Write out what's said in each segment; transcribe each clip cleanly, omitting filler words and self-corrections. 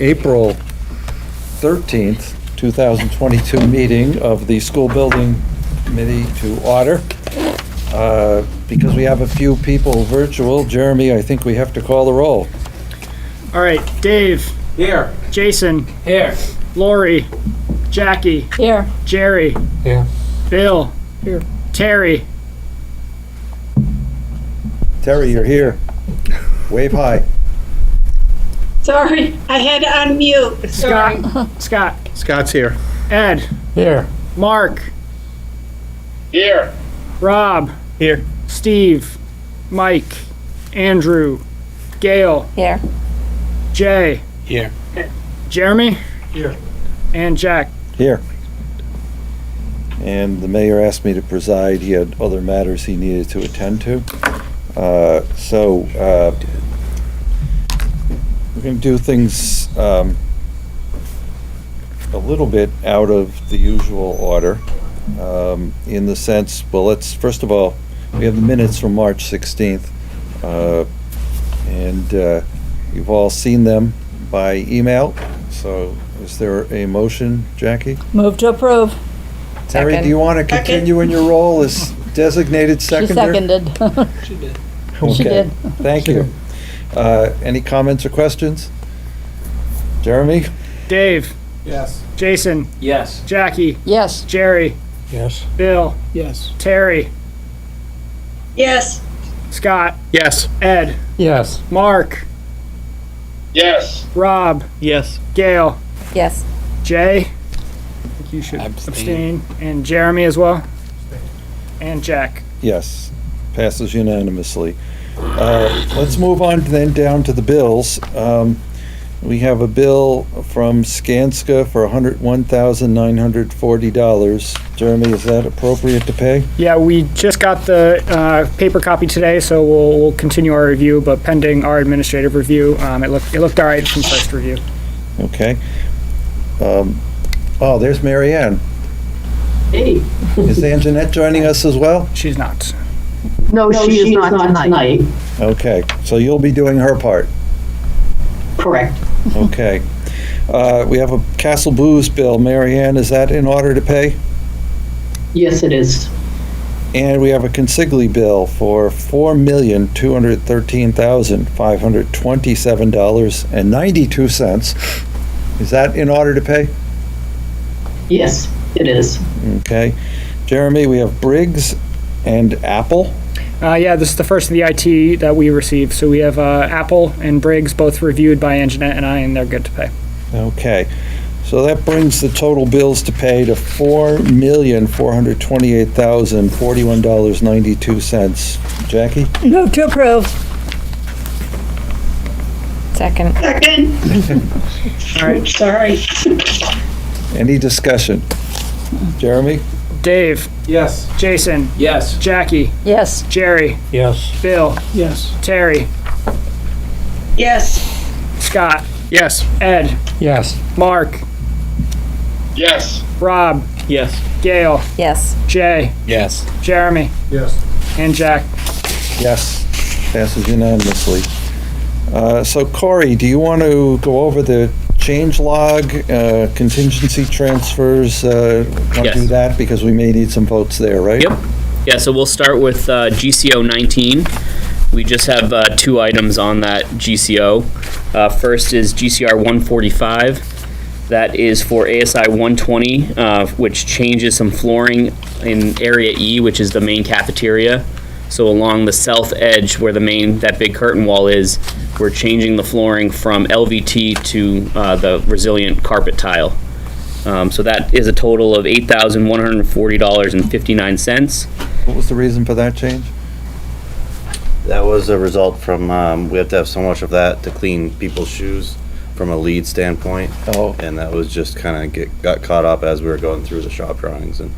April 13th, 2022 meeting of the School Building Committee to order. Because we have a few people virtual, Jeremy, I think we have to call the roll. All right, Dave. Here. Jason. Here. Lori. Jackie. Here. Jerry. Here. Bill. Here. Terry. Terry, you're here. Wave high. Sorry, I had to unmute. Sorry. Scott. Scott's here. Ed. Here. Mark. Here. Rob. Here. Steve. Mike. Andrew. Gail. Here. Jay. Here. Jeremy. Here. And Jack. Here. And the mayor asked me to preside. He had other matters he needed to attend to. We're going to do things a little bit out of the usual order, in the sense, well, let's, first of all, we have the minutes from March 16th, and you've all seen them by email, so is there a motion, Jackie? Move to approve. Terry, do you want to continue in your role as designated seconder? She seconded. She did. Okay. She did. Thank you. Any comments or questions? Jeremy? Dave. Yes. Jason. Yes. Jackie. Yes. Jerry. Yes. Bill. Yes. Terry. Yes. Scott. Yes. Ed. Yes. Mark. Yes. Rob. Yes. Gail. Yes. Jay. I think you should Abstain. And Jeremy as well. And Jack. Yes, passes unanimously. Let's move on then down to the bills. We have a bill from Skanska for $101,940. Jeremy, is that appropriate to pay? Yeah, we just got the paper copy today, so we'll continue our review, but pending our administrative review, it looked all right from first review. Okay. Oh, there's Mary Ann. Hey. Is Anjanette joining us as well? She's not. No, she is not tonight. Okay, so you'll be doing her part. Correct. Okay. We have a Castle Booze bill. Mary Ann, is that in order to pay? Yes, it is. And we have a consigli bill for $4,213,527.92. Is that in order to pay? Yes, it is. Okay. Jeremy, we have Briggs and Apple. Yeah, this is the first of the IT that we received, so we have Apple and Briggs both reviewed by Anjanette and I, and they're good to pay. Okay. So that brings the total bills to pay to $4,428,041.92. Jackie? Move to approve. Second. All right. Sorry. Any discussion? Jeremy? Dave. Yes. Jason. Yes. Jackie. Yes. Jerry. Yes. Bill. Yes. Terry. Yes. Scott. Yes. Ed. Yes. Mark. Yes. Rob. Yes. Gail. Yes. Jay. Yes. Jeremy. Yes. And Jack. Yes. Passes unanimously. So Corey, do you want to go over the change log, contingency transfers? Want to Yes. do that? Because we may need some votes there, right? Yep. Yeah, so we'll start with GCO 19. We just have two items on that GCO. First is GCR 145. That is for ASI 120, which changes some flooring in Area E, which is the main cafeteria. So along the south edge where that big curtain wall is, we're changing the flooring from LVT to the resilient carpet tile. So that is a total of $8,140.59. What was the reason for that change? That was a result from, we have to have so much of that to clean people's shoes from a lead standpoint. Oh, And that was just kind of got caught up as we were going through the shop drawings, and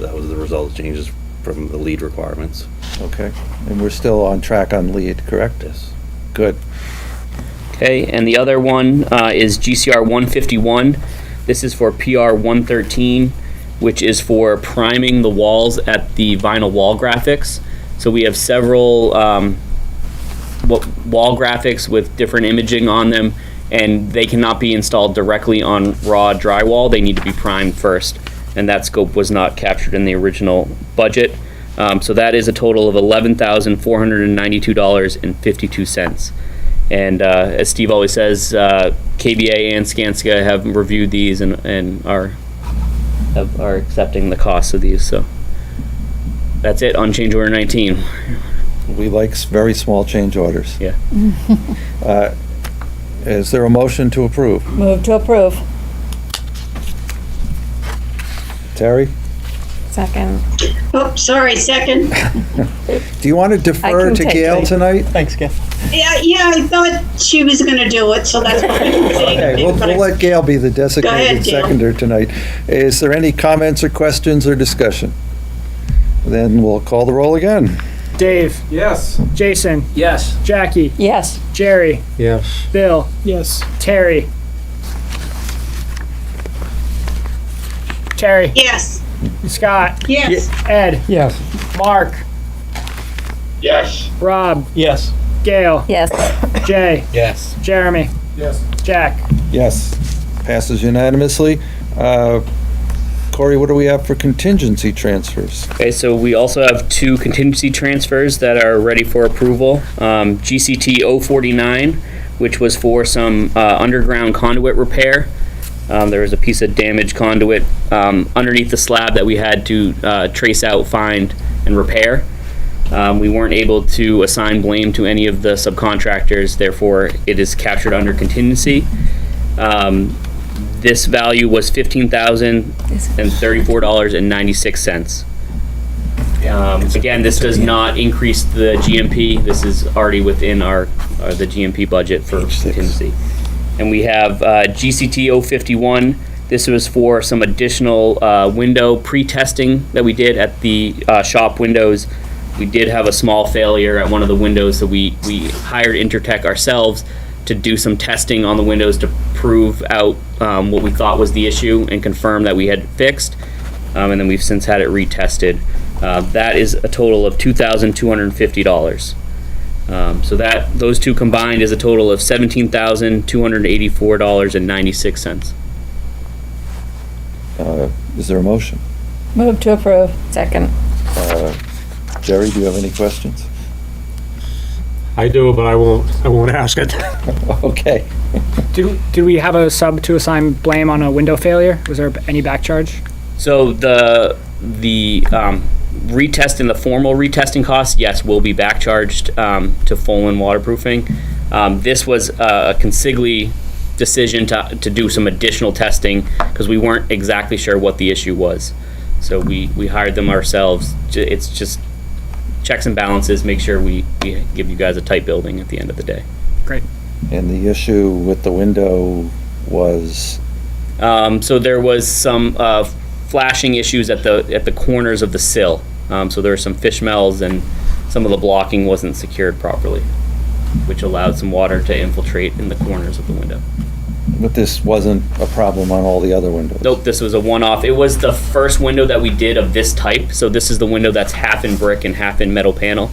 that was the result of changes from the lead requirements. okay. And we're still on track on lead, correct? Yes. Good. Okay, and the other one is GCR 151. This is for PR 113, which is for priming the walls at the vinyl wall graphics. So we have several wall graphics with different imaging on them, and they cannot be installed directly on raw drywall. They need to be primed first, and that scope was not captured in the original budget. So that is a total of $11,492.52. And as Steve always says, KBA and Skanska have reviewed these and are accepting the costs of these. So that's it on change order 19. We like very small change orders. Yeah. Is there a motion to approve? Move to approve. Terry, Second. Oh, sorry, second. do you want to defer can to take Gail it. tonight? Yeah, I thought she was gonna do it, so that's why I didn't say Okay, anything. but I- we'll let Gail be the designated ahead, Gail. seconder tonight. Is there any comments or questions or discussion? Then we'll call the roll again. Dave, Yes. Jason, Yes. Jackie, Yes. Jerry, Yes. Bill, Yes. Terry. Terry, Yes, Scott, yes, Ed, Yes. Mark, Yes. Rob, Yes. Gail, Yes. Jay, Yes. Jeremy, Yes. Jack. Yes, passes unanimously. Corey, what do we have for contingency transfers? Okay, so we also have two contingency transfers that are ready for approval. GCT 049, which was for some underground conduit repair. There was a piece of damaged conduit underneath the slab that we had to trace out, find, and repair. We weren't able to assign blame to any of the subcontractors, therefore it is captured under contingency. This value was $15,034.96. Again, this does not increase the GMP. This is already within the GMP budget for contingency. And we have GCT 051. This was for some additional window pre-testing that we did at the shop windows. We did have a small failure at one of the windows, so we hired Intertech ourselves to do some testing on the windows to prove out what we thought was the issue and confirm that we had fixed. And then we've since had it retested. That is a total of $2,250. So those two combined is a total of $17,284.96. Is there a motion? Move to approve. Second. Jerry, do you have any questions? I do, but I won't ask it. Okay. Did we have a sub to assign blame on a window failure? Was there any back charge? So the retest and the formal retesting costs, yes, will be back charged to Folan Waterproofing. This was a consigli decision to do some additional testing because we weren't exactly sure what the issue was. So we hired them ourselves. It's just checks and balances, make sure we give you guys a tight building at the end of the day. Great. And the issue with the window was? So there was some flashing issues at the corners of the sill. So there were some fish smells and some of the blocking wasn't secured properly, which allowed some water to infiltrate in the corners of the window. But this wasn't a problem on all the other windows? Nope, this was a one-off. It was the first window that we did of this type. So this is the window that's half in brick and half in metal panel.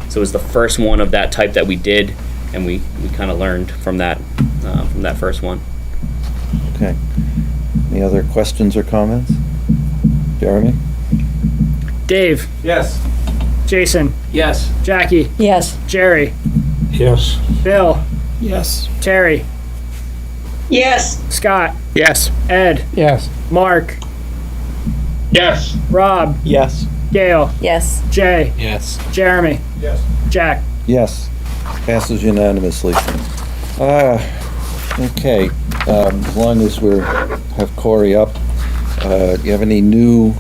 So it was the first one of that type that we did, and we kind of learned from that first one. Okay. Any other questions or comments? Jeremy? Dave, Yes. Jason, Yes. Jackie, Yes. Jerry, Yes. Bill, Yes. Terry, yes, Scott, Yes. Ed, Yes. Mark, Yes. Rob, Yes. Gail, Yes. Jay, Yes. Jeremy, Yes. Jack. Yes. Passes unanimously. Okay, as long as have Corey up, do you have any new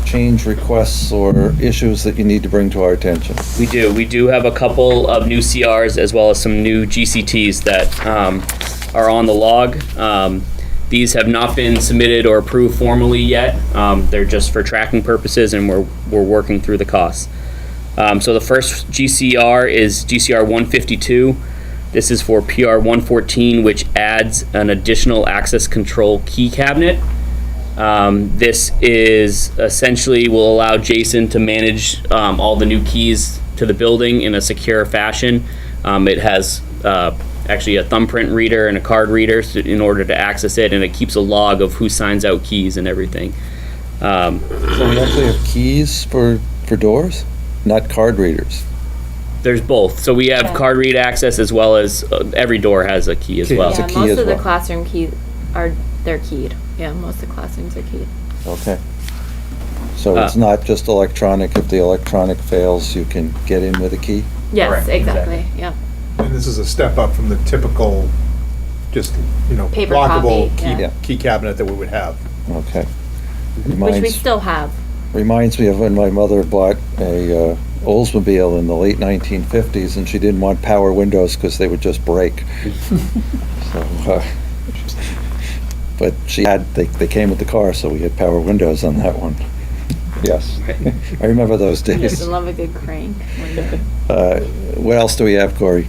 change requests or issues that you need to bring to our attention? We do. We do have a couple of new CRs as well as some new GCTs that are on the log. These have not been submitted or approved formally yet. They're just for tracking purposes, and we're working through the costs. So the first GCR is GCR 152. This is for PR 114, which adds an additional access control key cabinet. This is essentially will allow Jason to manage all the new keys to the building in a secure fashion. It has actually a thumbprint reader and a card reader in order to access it, and it keeps a log of who signs out keys and everything. So we actually have keys for doors, not card readers. There's both. So we have Yeah. card read access as well as every door has a key as Key. well. It's a Yeah, key most as of the well. classroom keys they're keyed. Yeah, most of the classrooms are keyed. Okay. So it's not just electronic. If the electronic fails, you can get in with a key? Yes, Correct, exactly. Yeah. And this is a step up from the typical, just, Paper lockable copy, key, yeah. key cabinet that we would have. Okay. Which we still have. Reminds me of when my mother bought a Oldsmobile in the late 1950s, and she didn't want power windows because they would just break. So, but they came with the car, so we had power windows on that one. Yes, I remember those I days. love a good crank. What else do we have, Corey?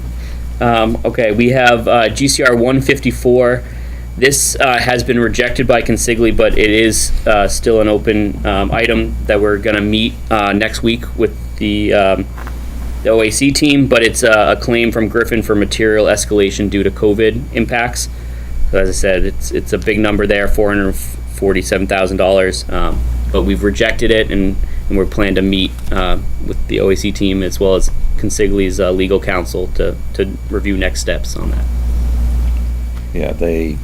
Okay, we have GCR 154. This has been rejected by Consigli, but it is still an open item that we're going to meet next week with the OAC team, but it's a claim from Griffin for material escalation due to COVID impacts. So as I said, it's a big number there, $447,000, but we've rejected it, and we're planning to meet with the OAC team as well as Consigli's legal counsel to review next steps on that. Yeah, they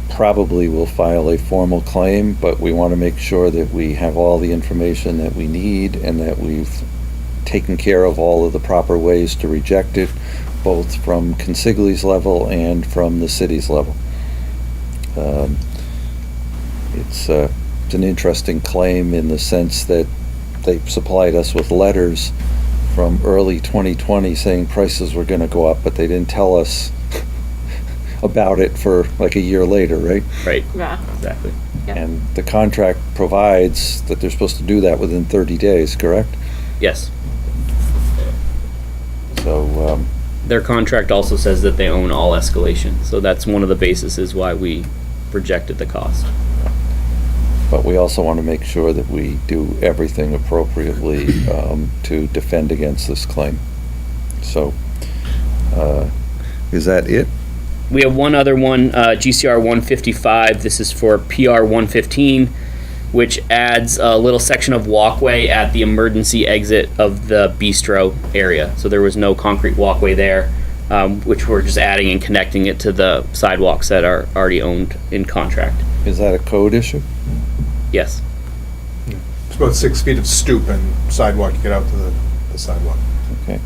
probably will file a formal claim, but we want to make sure that we have all the information that we need and that we've taken care of all of the proper ways to reject it, both from Consigli's level and from the city's level. It's an interesting claim in the sense that they supplied us with letters from early 2020 saying prices were going to go up, but they didn't tell us about it for like a year later, right? Right, Yeah. exactly. Yep. And the contract provides that they're supposed to do that within 30 days, correct? Yes. So, Their contract also says that they own all escalation, so that's one of the bases why we rejected the cost. but we also want to make sure that we do everything appropriately to defend against this claim. So, is that it? We have one other one, GCR 155. This is for PR 115, which adds a little section of walkway at the emergency exit of the bistro area. So there was no concrete walkway there, which we're just adding and connecting it to the sidewalks that are already owned in contract. Is that a code issue? Yes. It's about 6 feet of stoop and sidewalk to get out to the sidewalk. Okay.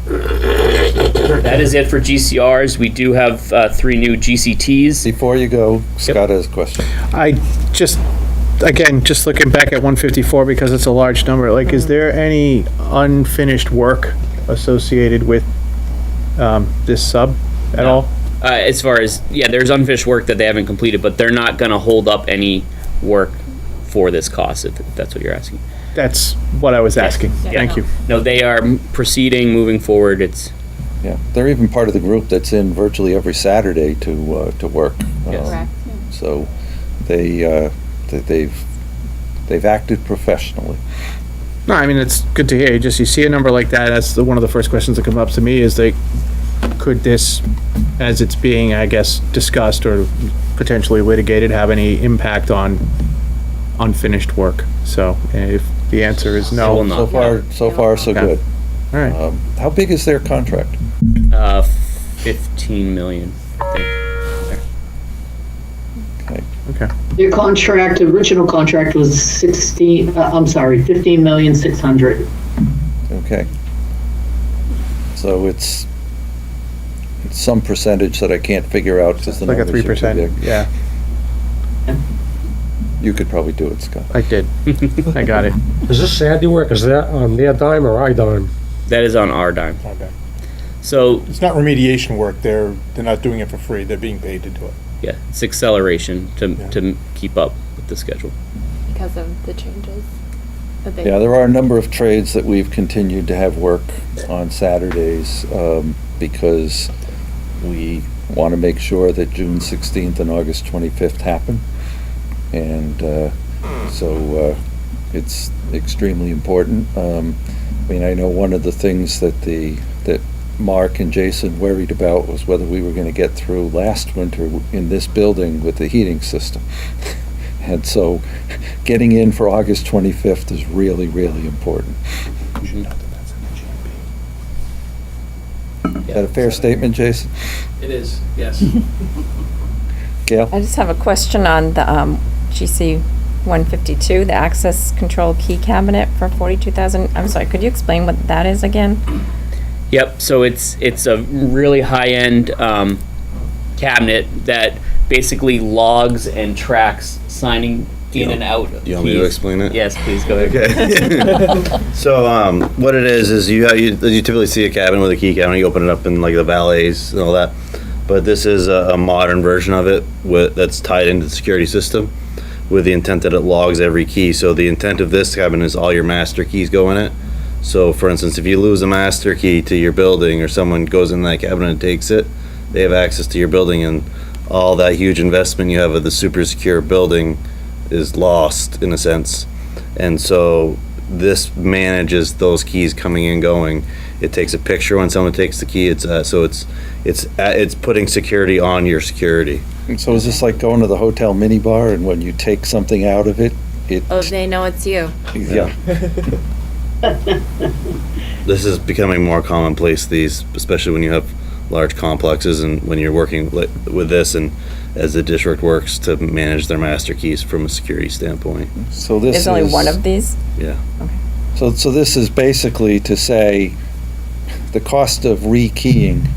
That is it for GCRs. We do have 3 new GCTs. Before you go, Scott has a question. I just, again, just looking back at 154 because it's a large number, like, is there any unfinished work associated with this sub at all? As far as, there's unfinished work that they haven't completed, but they're not going to hold up any work for this cost, if that's what you're asking. That's what I was asking. Yeah. Thank you. No, they are proceeding, moving forward. It's, Yeah, they're even part of the group that's in virtually every Saturday to work. Yes. Correct. So they've acted professionally. No, I mean, it's good to hear. You see a number like that, that's one of the first questions that come up to me is, like, could this, as it's being, I guess, discussed or potentially litigated, have any impact on unfinished work? So if the answer is It will no, not. So far, so Okay. good. all right. How big is their contract? 15 million, I think. Okay. Okay. Your contract, original contract was 15,600,000. Okay. So it's some percentage that I can't figure out because the Like a numbers are too 3%. big. Yeah, You could probably do it, Scott. I did. I got it. Is this Sandy work? Is that on their dime or our dime? That is on our dime. Okay. So, It's not remediation work. They're not doing it for free. They're being paid to do it. yeah, it's acceleration to Yeah. keep up with the schedule. Because of the changes that they. Yeah, there are a number of trades that we've continued to have work on Saturdays because we want to make sure that June 16th and August 25th happen. And so it's extremely important. I mean, I know one of the things that Mark and Jason worried about was whether we were gonna get through last winter in this building with the heating system. And so, getting in for August 25th is really, really important. Is that a fair statement, Jason? It is, yes. Gail? I just have a question on the GC 152, the access control key cabinet for 42,000. I'm sorry, could you explain what that is again? Yep, so it's a really high-end cabinet that basically logs and tracks signing in and out of You want me to keys. explain it? Yes, please go ahead. Okay. So, what it is you typically see a cabin with a key cabinet, you open it up in like the valets and all that. But this is a modern version of it that's tied into the security system with the intent that it logs every key. So the intent of this cabinet is all your master keys go in it. So for instance, if you lose a master key to your building or someone goes in that cabinet and takes it, they have access to your building, and all that huge investment you have of the super secure building is lost in a sense. And so this manages those keys coming and going. It takes a picture when someone takes the key. It's putting security on your security. And so is this like going to the hotel minibar and when you take something out of it, Oh, they know it's you. yeah. This is becoming more commonplace, especially when you have large complexes and when you're working with this, and as the district works to manage their master keys from a security standpoint. So this There's only one of these? Yeah. So this is basically to say the cost of rekeying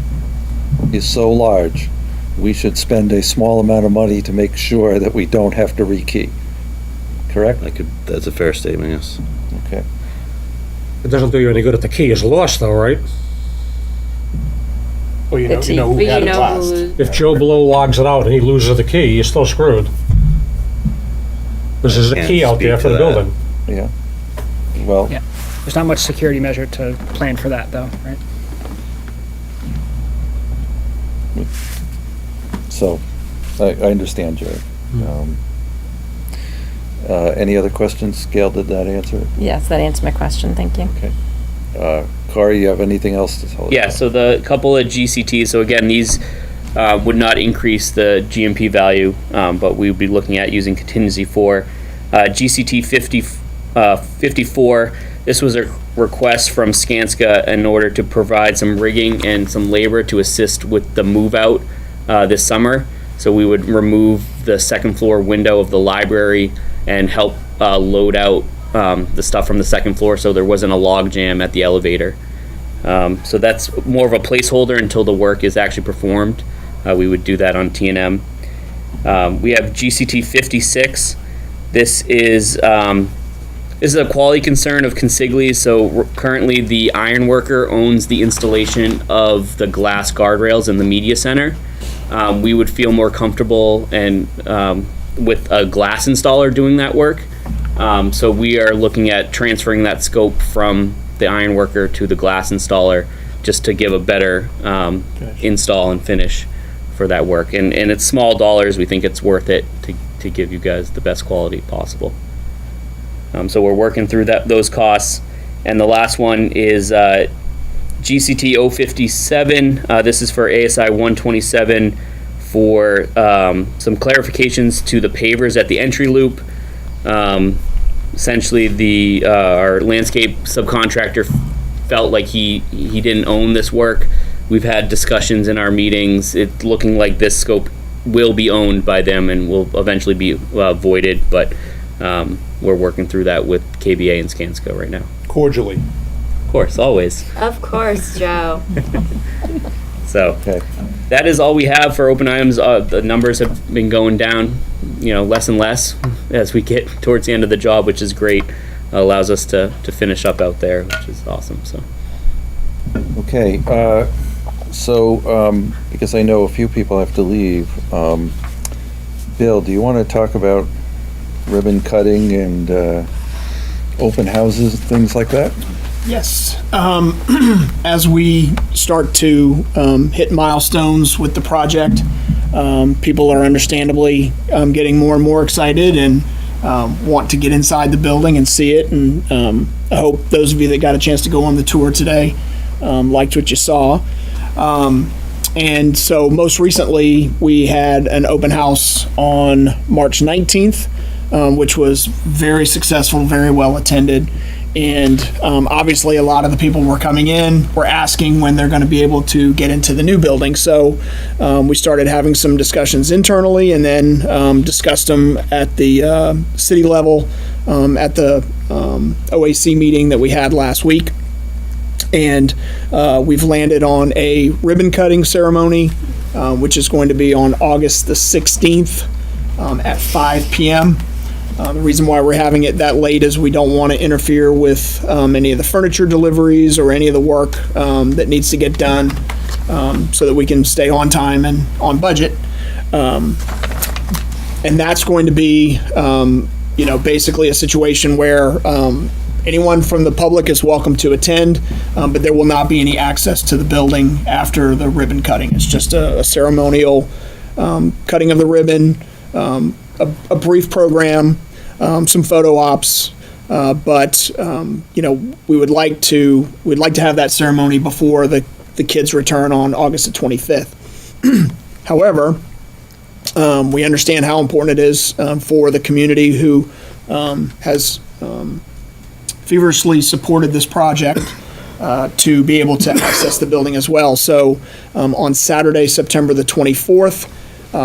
is so large, we should spend a small amount of money to make sure that we don't have to rekey. Correct? That's a fair statement, yes. Okay. It doesn't do you any good if the key is lost, though, right? Well, you know who had it last. If Joe Blow logs it out and he loses the key, you're still screwed. Because there's a Can't key out there speak for to the that. building. Yeah. Well, Yeah. There's not much security measure to plan for that, though, right? so I understand, Jerry. Any other questions? Gail, did that answer it? Yes, that answered my question, thank you. Okay. Corey, you have anything else to tell us? Yeah, so the couple of GCTs, so again, these would not increase the GMP value, but we would be looking at using contingency for GCT 54. This was a request from Skanska in order to provide some rigging and some labor to assist with the move out this summer. So we would remove the second floor window of the library and help load out the stuff from the second floor so there wasn't a log jam at the elevator. So that's more of a placeholder until the work is actually performed. We would do that on T&M. We have GCT 56. This is a quality concern of Consigli's. So currently the iron worker owns the installation of the glass guardrails in the media center. We would feel more comfortable and with a glass installer doing that work. So we are looking at transferring that scope from the iron worker to the glass installer just to give a better install and finish for that work. And it's small dollars. We think it's worth it to give you guys the best quality possible. So we're working through those costs. And the last one is GCT 057. This is for ASI 127 for some clarifications to the pavers at the entry loop. Essentially, our landscape subcontractor felt like he didn't own this work. We've had discussions in our meetings. It's looking like this scope will be owned by them and will eventually be voided, but we're working through that with KBA and Skanska right now. Cordially. Of course, always. Of course, Joe. So Okay. that is all we have for open items. The numbers have been going down, less and less as we get towards the end of the job, which is great. Allows us to finish up out there, which is awesome. So Okay, because I know a few people have to leave, Bill, do you want to talk about ribbon cutting and open houses, things like that? Yes. As we start to hit milestones with the project, people are understandably getting more and more excited and want to get inside the building and see it. And I hope those of you that got a chance to go on the tour today liked what you saw. And so most recently, we had an open house on March 19th, which was very successful, very well attended. And obviously, a lot of the people were coming in, were asking when they're going to be able to get into the new building. So we started having some discussions internally, and then discussed them at the city level at the OAC meeting that we had last week. And we've landed on a ribbon cutting ceremony, which is going to be on August the 16th at 5 p.m. The reason why we're having it that late is we don't want to interfere with any of the furniture deliveries or any of the work that needs to get done, so that we can stay on time and on budget. And that's going to be, basically a situation where anyone from the public is welcome to attend, but there will not be any access to the building after the ribbon cutting. It's just a ceremonial cutting of the ribbon, a brief program, some photo ops, but we'd like to have that ceremony before the kids return on August the 25th. However, we understand how important it is for the community who has feverishly supported this project to be able to access the building as well. So on Saturday, September the 24th,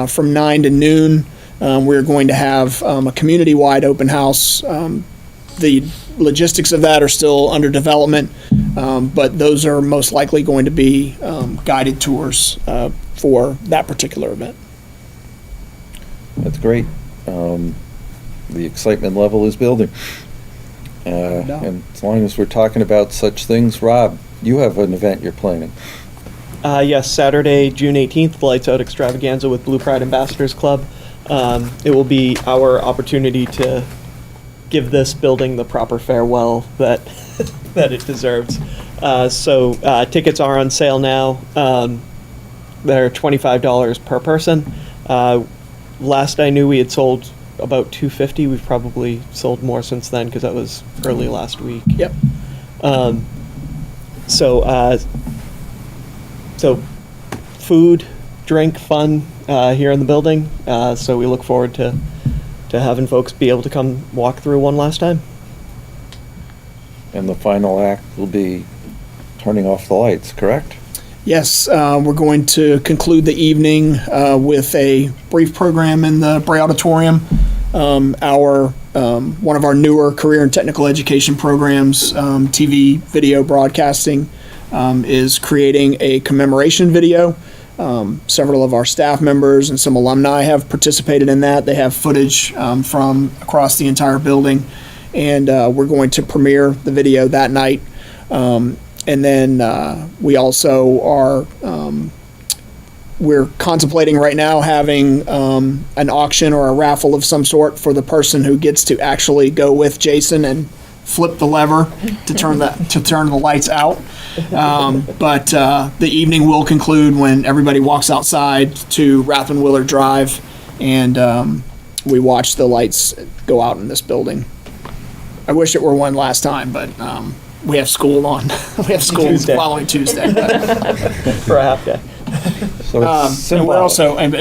from 9 to noon, we're going to have a community-wide open house. The logistics of that are still under development, but those are most likely going to be guided tours for that particular event. That's great. The excitement level is building. And as long as we're talking about such things, Rob, you have an event you're planning. Yes, Saturday, June 18th, Lights Out Extravaganza with Blue Pride Ambassadors Club. It will be our opportunity to give this building the proper farewell that that it deserves. So tickets are on sale now. They're $25 per person. Last I knew, we had sold about 250. We've probably sold more since then because that was early last week. Yep. So food, drink, fun here in the building. So we look forward to having folks be able to come walk through one last time. And the final act will be turning off the lights, correct? Yes, we're going to conclude the evening with a brief program in the Bray Auditorium. One of our newer career and technical education programs, TV video broadcasting, is creating a commemoration video. Several of our staff members and some alumni have participated in that. They have footage from across the entire building, and we're going to premiere the video that night. And then we also are, we're contemplating right now having an auction or a raffle of some sort for the person who gets to actually go with Jason and flip the lever to turn the lights out. But the evening will conclude when everybody walks outside to Rathman Willard Drive, and we watch the lights go out in this building. I wish it were one last time, but we have school on. We have school Tuesday. Following Tuesday. For a half day. So it's and we're also, and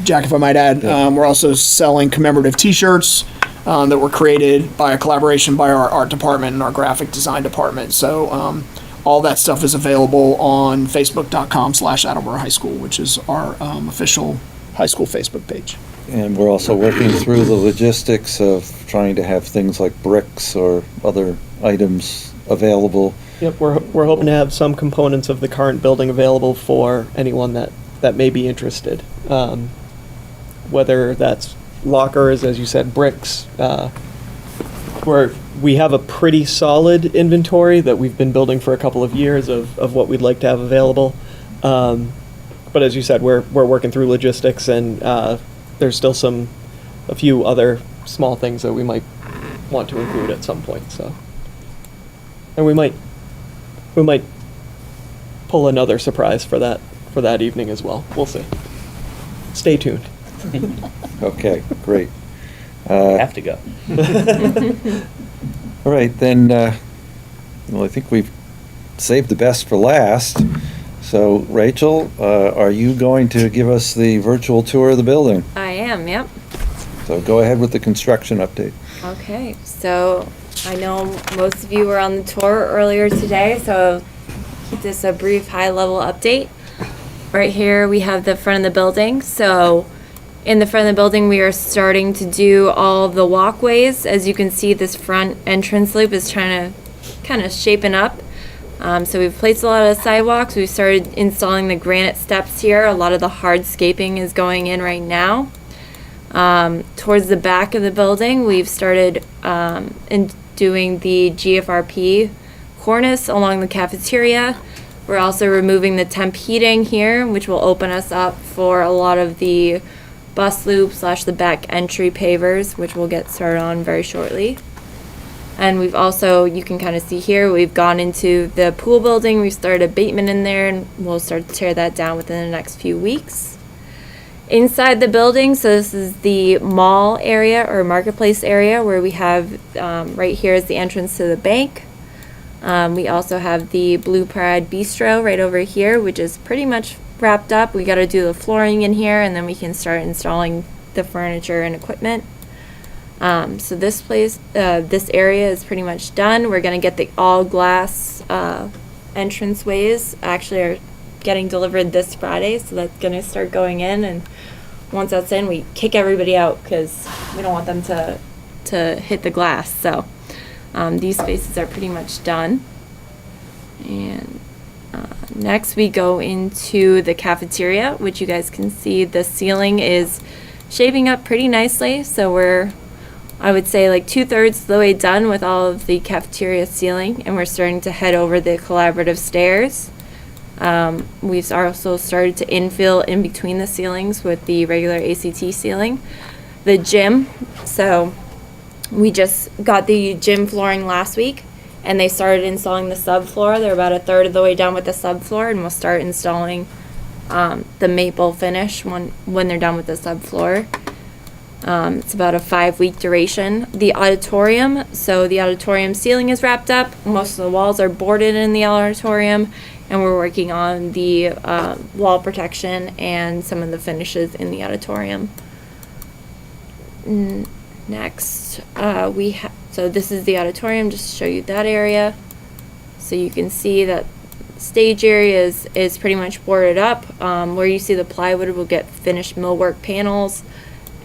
Jack, if I might add, we're also selling commemorative T-shirts that were created by a collaboration by our art department and our graphic design department. So all that stuff is available on facebook.com/Attleboro High School, which is our official high school Facebook page. And we're also working through the logistics of trying to have things like bricks or other items available. Yep, we're hoping to have some components of the current building available for anyone that may be interested. Whether that's lockers, as you said, bricks. We have a pretty solid inventory that we've been building for a couple of years of what we'd like to have available. But as you said, we're working through logistics, and there's still a few other small things that we might want to include at some point. So, and we might pull another surprise for that evening as well. We'll see. Stay tuned. Okay, great. Have to go. All right, then, well, I think we've saved the best for last. So Rachel, are you going to give us the virtual tour of the building? I am, yep. So go ahead with the construction update. Okay, so I know most of you were on the tour earlier today, so keep this a brief high-level update. Right here, we have the front of the building. So in the front of the building, we are starting to do all of the walkways. As you can see, this front entrance loop is trying to kind of shaping up. So we've placed a lot of sidewalks. We've started installing the granite steps here. A lot of the hardscaping is going in right now. Towards the back of the building, we've started doing the GFRP cornice along the cafeteria. We're also removing the temp heating here, which will open us up for a lot of the bus loop / the back entry pavers, which we'll get started on very shortly. And we've also, you can kind of see here, we've gone into the pool building. We've started abatement in there, and we'll start to tear that down within the next few weeks. Inside the building, so this is the mall area or marketplace area where we have, right here is the entrance to the bank. We also have the Blue Pride Bistro right over here, which is pretty much wrapped up. We got to do the flooring in here, and then we can start installing the furniture and equipment. So this place, this area is pretty much done. We're gonna get the all glass entrance ways. Actually, are getting delivered this Friday, so that's gonna start going in. And once that's in, we kick everybody out because we don't want them to hit the glass. So these spaces are pretty much done. And next, we go into the cafeteria, which you guys can see the ceiling is shaping up pretty nicely. So we're, I would say, like 2/3 of the way done with all of the cafeteria ceiling, and we're starting to head over the collaborative stairs. We've also started to infill in between the ceilings with the regular ACT ceiling. The gym, so we just got the gym flooring last week, and they started installing the subfloor. They're about 1/3 of the way done with the subfloor, and we'll start installing the maple finish when they're done with the subfloor. It's about a 5-week duration. The auditorium, so the auditorium ceiling is wrapped up. Most of the walls are boarded in the auditorium, and we're working on the wall protection and some of the finishes in the auditorium. Next, so this is the auditorium, just to show you that area. So you can see that stage area is pretty much boarded up. Where you see the plywood, we'll get finished millwork panels,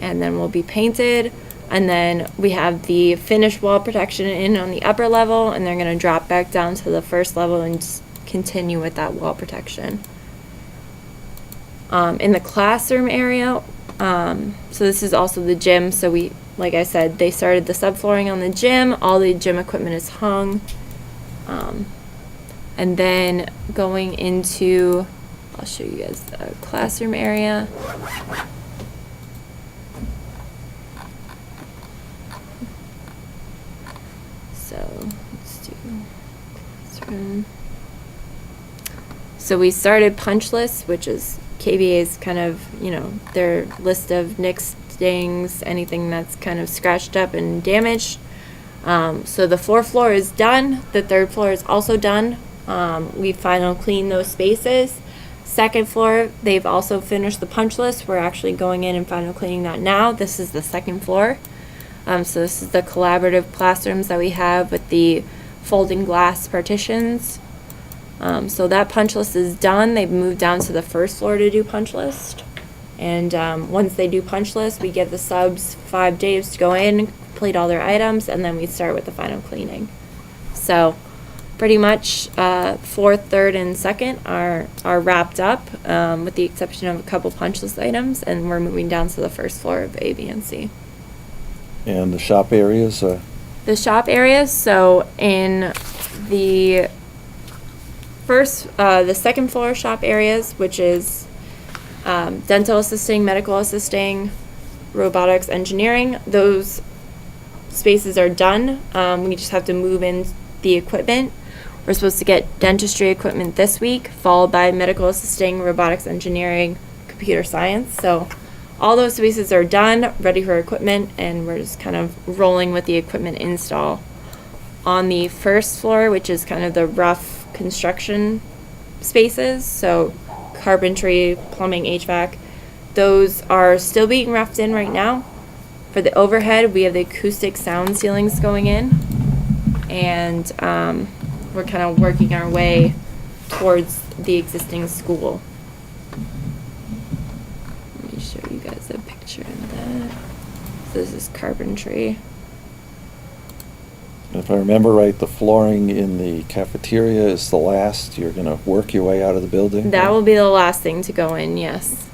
and then will be painted. And then we have the finished wall protection in on the upper level, and they're going to drop back down to the first level and just continue with that wall protection. In the classroom area, so this is also the gym. So we, like I said, they started the subflooring on the gym. All the gym equipment is hung. And then going into, I'll show you guys the classroom area. So let's do classroom. So we started punch lists, which is KBA's kind of, their list of nicks, dings, anything that's kind of scratched up and damaged. So the 4th floor is done. The 3rd floor is also done. We final cleaned those spaces. 2nd floor, they've also finished the punch list. We're actually going in and final cleaning that now. This is the 2nd floor. So this is the collaborative classrooms that we have with the folding glass partitions. So that punch list is done. They've moved down to the 1st floor to do punch list. And once they do punch list, we give the subs 5 days to go in, complete all their items, and then we start with the final cleaning. So pretty much 4th, 3rd, and 2nd are wrapped up, with the exception of a couple punch list items, and we're moving down to the 1st floor of A, B, and C. And the shop areas? The shop areas, so in the the 2nd floor shop areas, which is dental assisting, medical assisting, robotics, engineering, those spaces are done. We just have to move in the equipment. We're supposed to get dentistry equipment this week, followed by medical assisting, robotics, engineering, computer science. So all those spaces are done, ready for equipment, and we're just kind of rolling with the equipment install. On the 1st floor, which is kind of the rough construction spaces, so carpentry, plumbing, HVAC. Those are still being roughed in right now. For the overhead, we have the acoustic sound ceilings going in, and we're kind of working our way towards the existing school. Let me show you guys a picture of that. So this is carpentry. If I remember right, the flooring in the cafeteria is the last. You're going to work your way out of the building? That will be the last thing to go in, yes.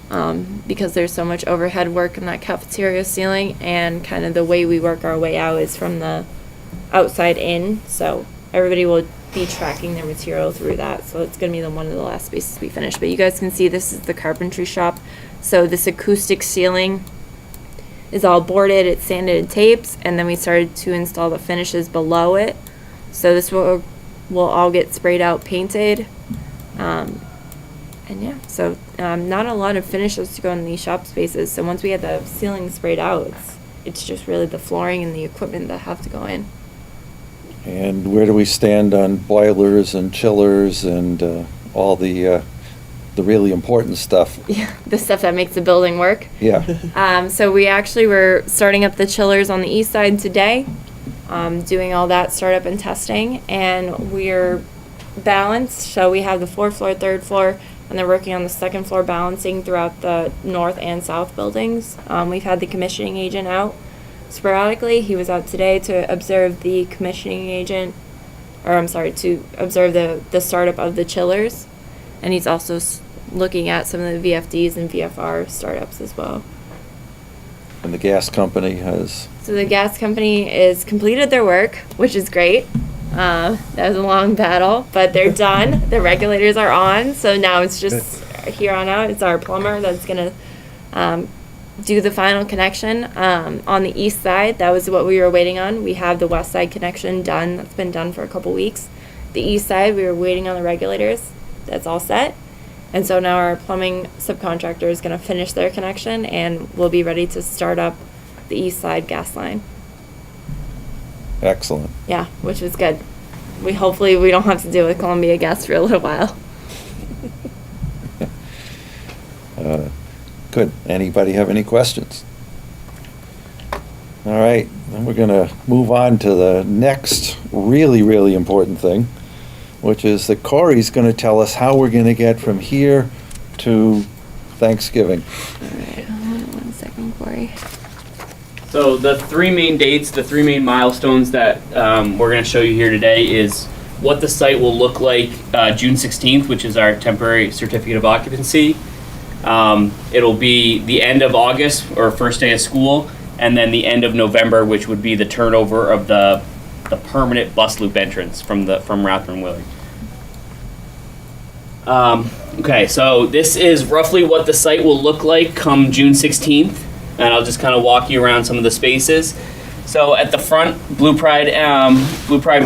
Because there's so much overhead work in that cafeteria ceiling, and kind of the way we work our way out is from the outside in. So everybody will be tracking their material through that. So it's going to be one of the last spaces we finish. But you guys can see this is the carpentry shop. So this acoustic ceiling is all boarded, it's sanded and taped, and then we started to install the finishes below it. So this will all get sprayed out, painted. And yeah, so not a lot of finishes to go in these shop spaces. So once we had the ceiling sprayed out, it's just really the flooring and the equipment that have to go in. And where do we stand on boilers and chillers and all the really important stuff? Yeah, the stuff that makes the building work. Yeah. So we actually were starting up the chillers on the east side today, doing all that startup and testing, and we're balanced. So we have the 4th floor, 3rd floor, and they're working on the 2nd floor balancing throughout the north and south buildings. We've had the commissioning agent out sporadically. He was out today to observe the commissioning agent, to observe the startup of the chillers, and he's also looking at some of the VFDs and VFR startups as well. And the gas company has... So the gas company is completed their work, which is great. That was a long battle, but they're done. The regulators are on, so now it's just here on out. It's our plumber that's gonna do the final connection on the east side. That was what we were waiting on. We have the west side connection done. That's been done for a couple weeks. The east side, we were waiting on the regulators. That's all set. And so now our plumbing subcontractor is going to finish their connection, and we'll be ready to start up the east side gas line. Excellent. Yeah, which is good. Hopefully we don't have to deal with Columbia Gas for a little while. Good. Anybody have any questions? All right, then we're going to move on to the next really, really important thing, which is that Corey's going to tell us how we're going to get from here to Thanksgiving. All right, hold on 1 second, Corey. So the three main dates, the three main milestones that we're going to show you here today is what the site will look like June 16th, which is our temporary certificate of occupancy. It'll be the end of August, or first day of school, and then the end of November, which would be the turnover of the permanent bus loop entrance from Rathburn Willard. Okay, so this is roughly what the site will look like come June 16th, and I'll just kind of walk you around some of the spaces. So at the front, Blue Pride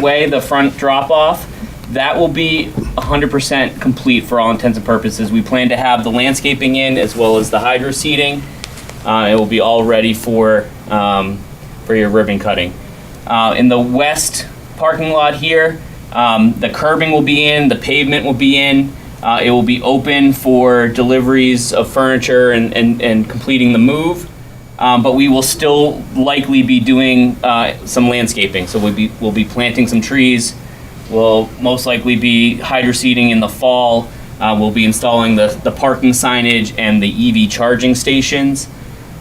Way, the front drop-off, that will be 100% complete for all intents and purposes. We plan to have the landscaping in as well as the hydro seeding. It will be all ready for your ribbon cutting. In the west parking lot here, the curbing will be in, the pavement will be in. It will be open for deliveries of furniture and completing the move. But we will still likely be doing some landscaping. So we'll be planting some trees. We'll most likely be hydro seeding in the fall. We'll be installing the parking signage and the EV charging stations.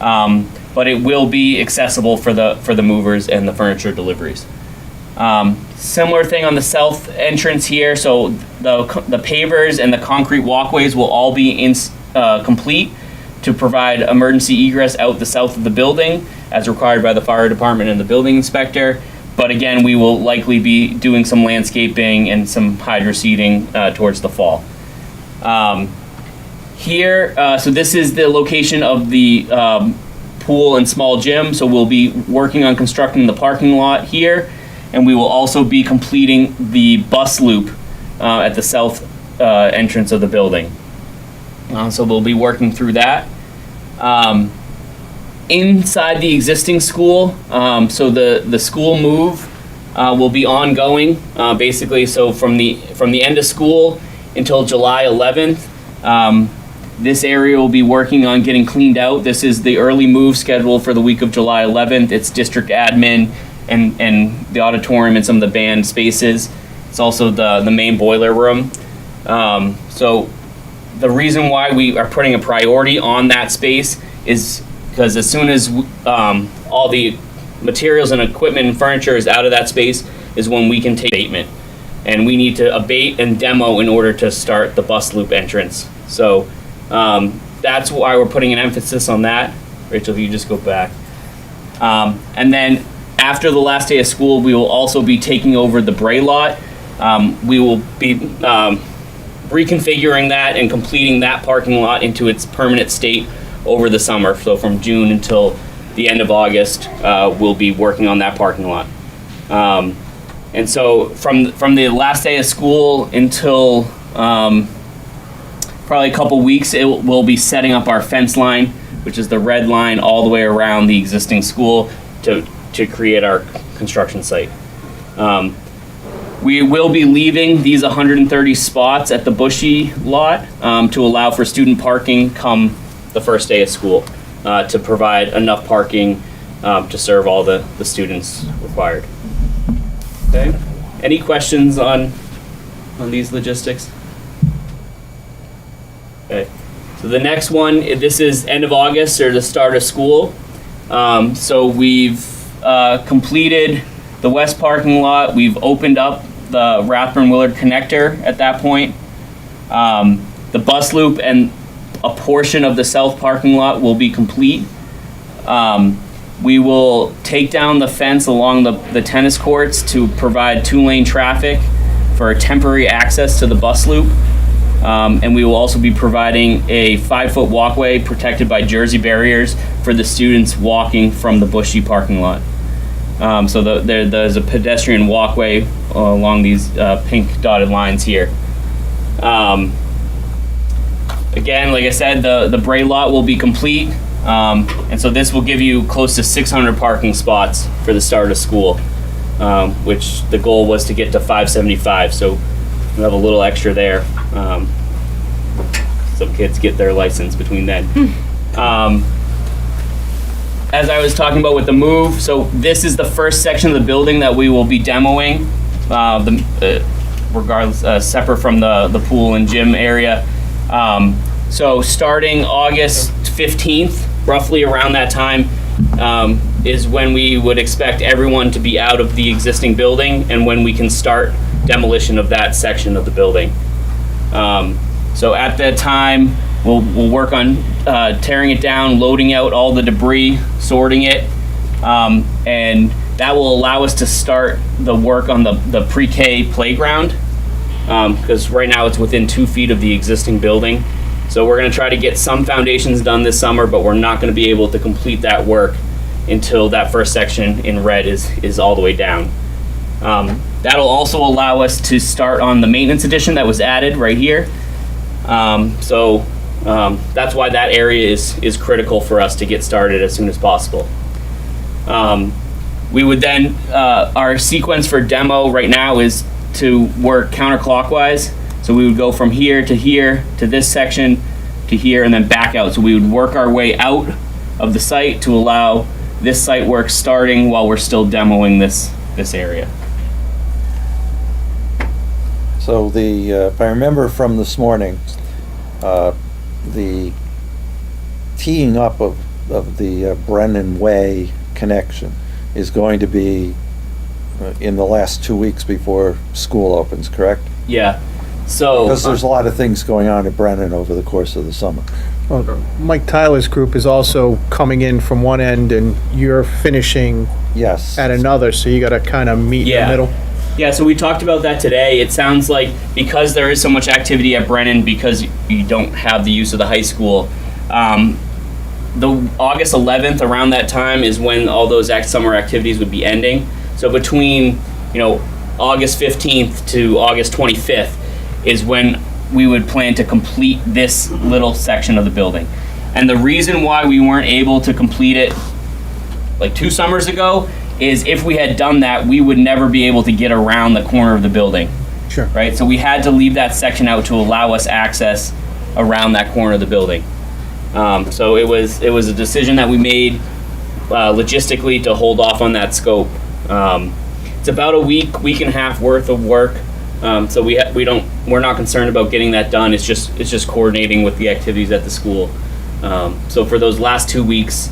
But it will be accessible for the movers and the furniture deliveries. Similar thing on the south entrance here. So the pavers and the concrete walkways will all be complete to provide emergency egress out the south of the building as required by the fire department and the building inspector. But again, we will likely be doing some landscaping and some hydro seeding towards the fall. Here, so this is the location of the pool and small gym. So we'll be working on constructing the parking lot here, and we will also be completing the bus loop at the south entrance of the building. So we'll be working through that. Inside the existing school, so the school move will be ongoing, basically. So from the end of school until July 11th, this area will be working on getting cleaned out. This is the early move schedule for the week of July 11th. It's district admin and the auditorium and some of the band spaces. It's also the main boiler room. So the reason why we are putting a priority on that space is because as soon as all the materials and equipment and furniture is out of that space is when we can take abatement. And we need to abate and demo in order to start the bus loop entrance. So that's why we're putting an emphasis on that. Rachel, if you just go back. And then after the last day of school, we will also be taking over the Bray lot. We will be reconfiguring that and completing that parking lot into its permanent state over the summer. So from June until the end of August, we'll be working on that parking lot. And so from the last day of school until probably a couple weeks, we'll be setting up our fence line, which is the red line all the way around the existing school to create our construction site. We will be leaving these 130 spots at the Bushy lot to allow for student parking come the first day of school, to provide enough parking to serve all the students required. Okay. Any questions on these logistics? Okay. So the next one, this is end of August or the start of school. So we've completed the west parking lot. We've opened up the Rathburn-Willard connector at that point. The bus loop and a portion of the south parking lot will be complete. We will take down the fence along the tennis courts to provide 2-lane traffic for temporary access to the bus loop. And we will also be providing a 5-foot walkway protected by jersey barriers for the students walking from the Bushy parking lot. So there's a pedestrian walkway along these pink dotted lines here. Again, like I said, the Bray lot will be complete. And so this will give you close to 600 parking spots for the start of school, which the goal was to get to 575. So we have a little extra there. Some kids get their license between then. As I was talking about with the move, so this is the first section of the building that we will be demoing, regardless, separate from the pool and gym area. So starting August 15th, roughly around that time, is when we would expect everyone to be out of the existing building and when we can start demolition of that section of the building. So at that time, we'll work on tearing it down, loading out all the debris, sorting it, and that will allow us to start the work on the pre-K playground, because right now it's within 2 feet of the existing building. So we're going to try to get some foundations done this summer, but we're not going to be able to complete that work until that first section in red is all the way down. That'll also allow us to start on the maintenance addition that was added right here. So that's why that area is critical for us to get started as soon as possible. We would then, our sequence for demo right now is to work counterclockwise. So we would go from here to this section to here and then back out. So we would work our way out of the site to allow this site work starting while we're still demoing this area. So if I remember from this morning, the teeing up of the Brennan Way connection is going to be in the last 2 weeks before school opens, correct? Yeah. So Because there's a lot of things going on at Brennan over the course of the summer. Well, Mike Tyler's group is also coming in from one end and you're finishing Yes. at another, so you gotta kind of meet in the middle. Yeah, so we talked about that today. It sounds like because there is so much activity at Brennan, because you don't have the use of the high school, the August 11th, around that time, is when all those summer activities would be ending. So between, August 15th to August 25th is when we would plan to complete this little section of the building. And the reason why we weren't able to complete it like 2 summers ago is if we had done that, we would never be able to get around the corner of the building. Sure. Right? So we had to leave that section out to allow us access around that corner of the building. So it was a decision that we made logistically to hold off on that scope. It's about a week and a half worth of work. So we're not concerned about getting that done. It's just coordinating with the activities at the school. So for those last 2 weeks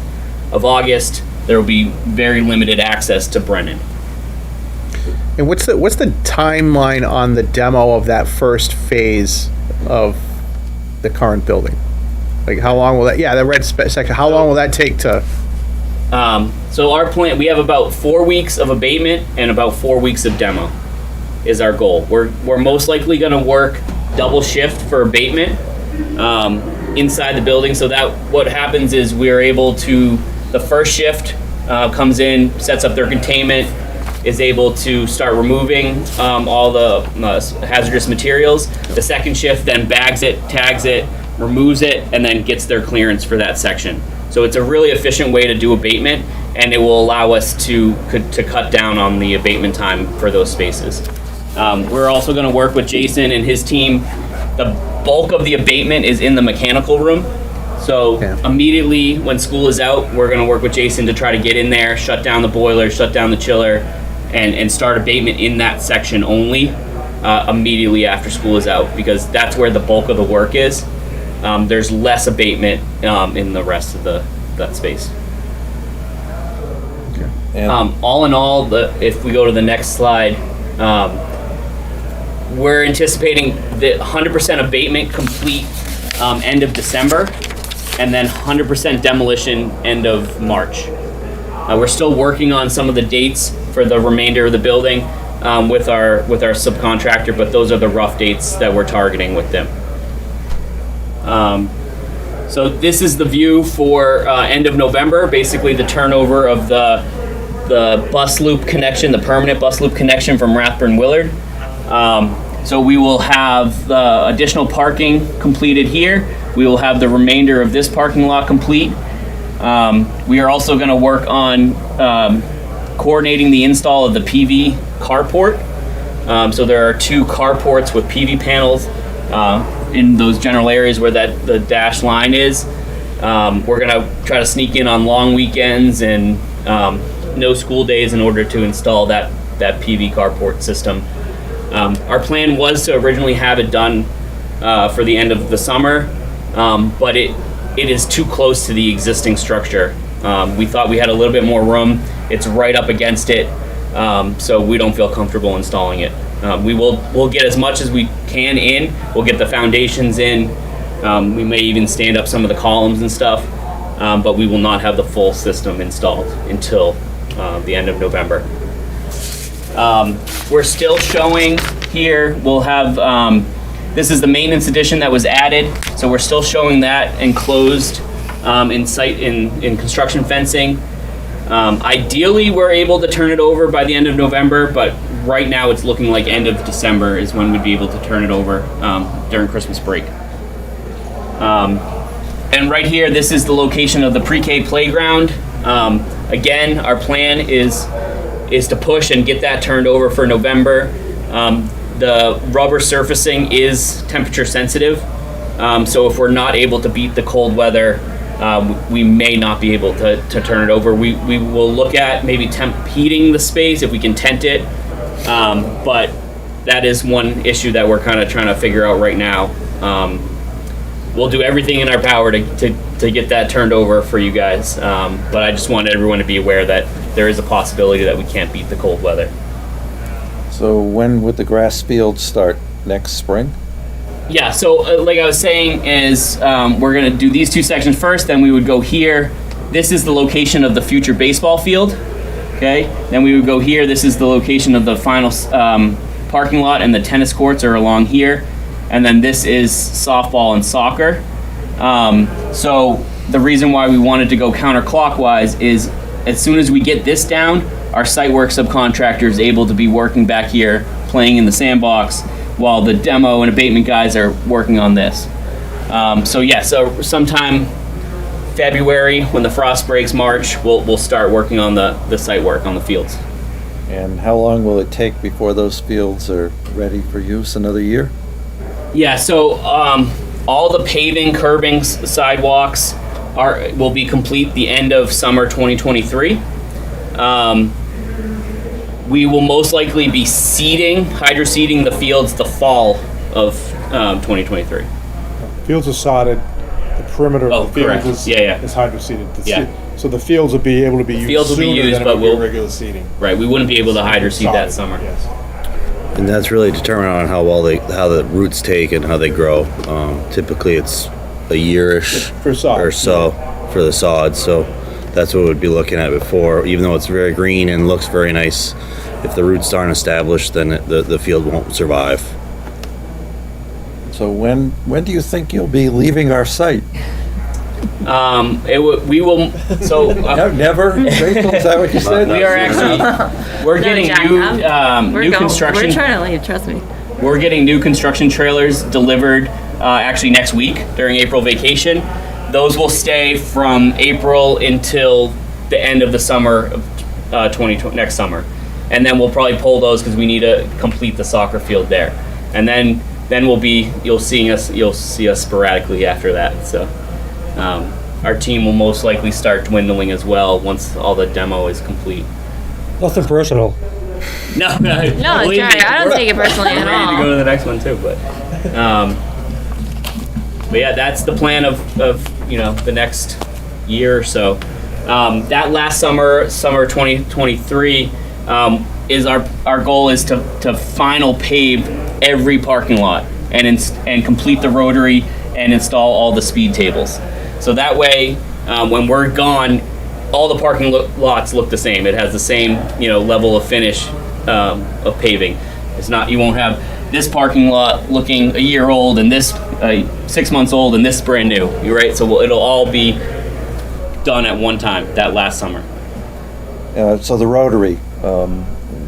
of August, there will be very limited access to Brennan. And what's the timeline on the demo of that first phase of the current building? Like how long will that? Yeah, the red section. How long will that take to? So our plan, we have about 4 weeks of abatement and about 4 weeks of demo is our goal. We're most likely going to work double shift for abatement inside the building. So that what happens is we're able to, the first shift comes in, sets up their containment, is able to start removing all the hazardous materials. The second shift then bags it, tags it, removes it, and then gets their clearance for that section. So it's a really efficient way to do abatement, and it will allow us to cut down on the abatement time for those spaces. We're also going to work with Jason and his team. The bulk of the abatement is in the mechanical room. So immediately when school is out, we're going to work with Jason to try to get in there, shut down the boiler, shut down the chiller, and start abatement in that section only immediately after school is out, because that's where the bulk of the work is. There's less abatement in the rest of that space. All in all, if we go to the next slide, we're anticipating the 100% abatement complete end of December, and then 100% demolition end of March. We're still working on some of the dates for the remainder of the building with our subcontractor, but those are the rough dates that we're targeting with them. So this is the view for end of November, basically the turnover of the bus loop connection, the permanent bus loop connection from Rathburn Willard. So we will have the additional parking completed here. We will have the remainder of this parking lot complete. We are also going to work on coordinating the install of the PV carport. So there are 2 carports with PV panels in those general areas where the dashed line is. We're going to try to sneak in on long weekends and no school days in order to install that PV carport system. Our plan was to originally have it done for the end of the summer, but it is too close to the existing structure. We thought we had a little bit more room. It's right up against it, so we don't feel comfortable installing it. We'll get as much as we can in. We'll get the foundations in. We may even stand up some of the columns and stuff, but we will not have the full system installed until the end of November. We're still showing here, we'll have, this is the maintenance addition that was added, so we're still showing that enclosed in construction fencing. Ideally, we're able to turn it over by the end of November, but right now it's looking like end of December is when we'd be able to turn it over during Christmas break. And right here, this is the location of the pre-K playground. Again, our plan is to push and get that turned over for November. The rubber surfacing is temperature sensitive, so if we're not able to beat the cold weather, we may not be able to turn it over. We will look at maybe temp heating the space if we can tent it, but that is one issue that we're kind of trying to figure out right now. We'll do everything in our power to get that turned over for you guys, but I just wanted everyone to be aware that there is a possibility that we can't beat the cold weather. So when would the grass field start? Next spring? Yeah, so like I was saying is we're going to do these 2 sections first, then we would go here. This is the location of the future baseball field, okay? Then we would go here. This is the location of the final parking lot, and the tennis courts are along here. And then this is softball and soccer. So the reason why we wanted to go counterclockwise is as soon as we get this down, our site work subcontractor is able to be working back here, playing in the sandbox, while the demo and abatement guys are working on this. So sometime February, when the frost breaks, March, we'll start working on the site work on the fields. And how long will it take before those fields are ready for use? Another year? Yeah, so all the paving, curbing, sidewalks will be complete the end of summer 2023. We will most likely be hydro seeding the fields the fall of 2023. Fields are sodded, the perimeter Oh, of the field correct. is, Yeah. is hydro-seeded. Yeah. So the fields will be able to be used Fields will be sooner used, than it but would be we'll- regular seeding. Right, we wouldn't be able to hydro seed that Sodded, summer. Yes. And that's really determined on how the roots take and how they grow. Typically, it's a year-ish For sod. or so for the sod. So that's what we'd be looking at before. Even though it's very green and looks very nice, if the roots aren't established, then the field won't survive. So when do you think you'll be leaving our site? We will. So No, never? Rachel, is that what you said? we are actually we're getting Jack, new construction. We're trying to leave, trust me. We're getting new construction trailers delivered actually next week during April vacation. Those will stay from April until the end of the summer of 2020, next summer. And then we'll probably pull those because we need to complete the soccer field there. And then you'll see us sporadically after that. So our team will most likely start dwindling as well once all the demo is complete. Nothing personal. No, No, believe Jerry, me, I don't we're- take it personally We're at ready to go all. to the next one too, but yeah, that's the plan of the next year or so. That last summer 2023, is our goal is to final pave every parking lot and complete the rotary and install all the speed tables. So that way, when we're gone, all the parking lots look the same. It has the same level of finish of paving. You won't have this parking lot looking a year old and this 6 months old and this brand new. You're right. So it'll all be done at one time that last summer. So the Rotary,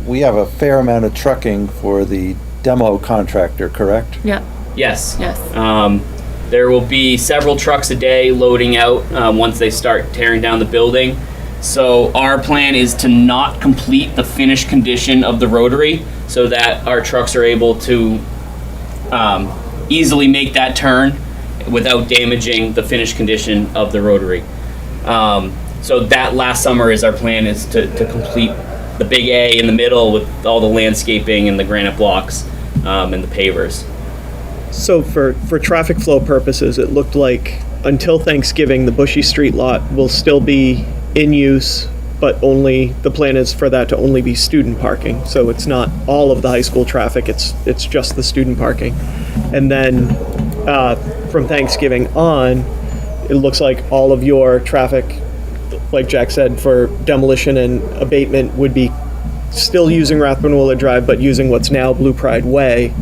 we have a fair amount of trucking for the demo contractor, correct? Yep, Yes. yes. There will be several trucks a day loading out once they start tearing down the building. So our plan is to not complete the finished condition of the rotary so that our trucks are able to easily make that turn without damaging the finished condition of the rotary. So that last summer is our plan, is to complete the big A in the middle with all the landscaping and the granite blocks and the pavers. So for traffic flow purposes, it looked like until Thanksgiving, the Bushy Street lot will still be in use, but the plan is for that to only be student parking. So it's not all of the high school traffic, it's just the student parking. And then from Thanksgiving on, it looks like all of your traffic, like Jack said, for demolition and abatement would be still using Rathbun Willard Drive, but using what's now Blue Pride Way.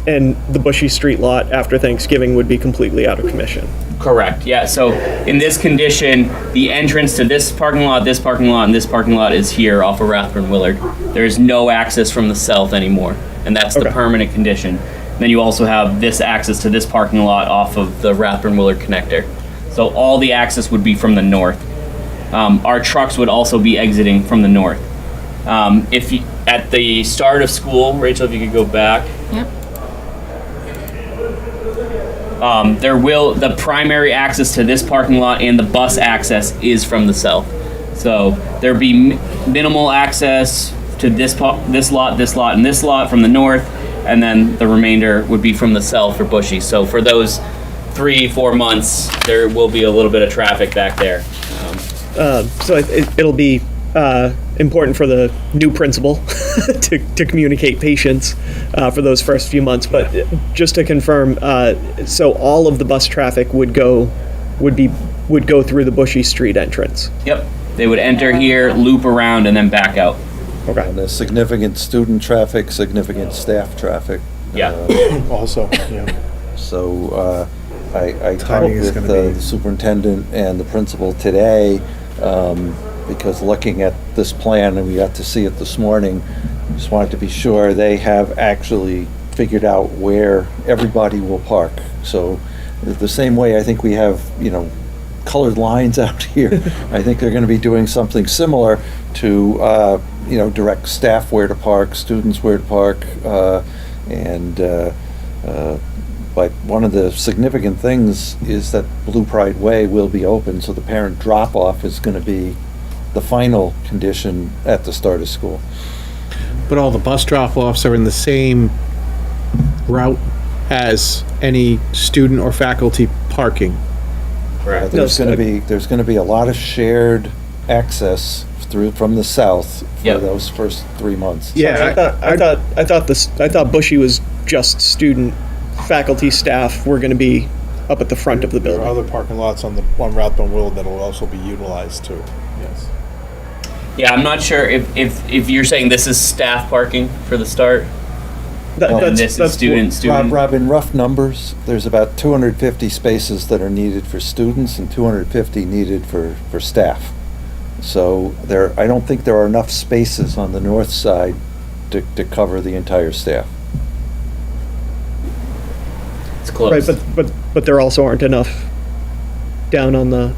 And the Bushy Street lot after Thanksgiving would be completely out of commission. Correct, yeah. So in this condition, the entrance to this parking lot, and this parking lot is here off of Rathbun Willard. There is no access from the south anymore, and that's the Okay. permanent condition. Then you also have this access to this parking lot off of the Rathbun Willard connector. So all the access would be from the north. Our trucks would also be exiting from the north. At the start of school, Rachel, if you could go back. Yep. The primary access to this parking lot and the bus access is from the south. So there'd be minimal access to this lot, and this lot from the north, and then the remainder would be from the south for Bushy. So for those 3-4 months, there will be a little bit of traffic back there. So it'll be important for the new principal to communicate patience for those first few months. But just to confirm, so all of the bus traffic would go through the Bushy Street entrance. Yep, they would enter here, loop around, and then back out. Okay. And there's significant student traffic, significant staff traffic. Yeah. Also, yeah. So I talked Timing is with gonna the be- superintendent and the principal today, because looking at this plan, and we got to see it this morning, just wanted to be sure they have actually figured out where everybody will park. So the same way I think we have, colored lines out here. I think they're going to be doing something similar to, direct staff where to park, students where to park, but one of the significant things is that Blue Pride Way will be open, so the parent drop-off is going to be the final condition at the start of school. But all the bus drop-offs are in the same route as any student or faculty parking. Correct. There's going to be a lot of shared access from the south for Yep. those first 3 months. Yeah, I thought Bushy was just student, faculty, staff were going to be up at the front of the There are building. other parking lots on Rothbone Willard that will also be utilized too. Yes. Yeah, I'm not sure if you're saying this is staff parking for the start, and this is student. Rob, in rough numbers, there's about 250 spaces that are needed for students and 250 needed for staff. So I don't think there are enough spaces on the north side to cover the entire staff. It's close. Right, but there also aren't enough down on the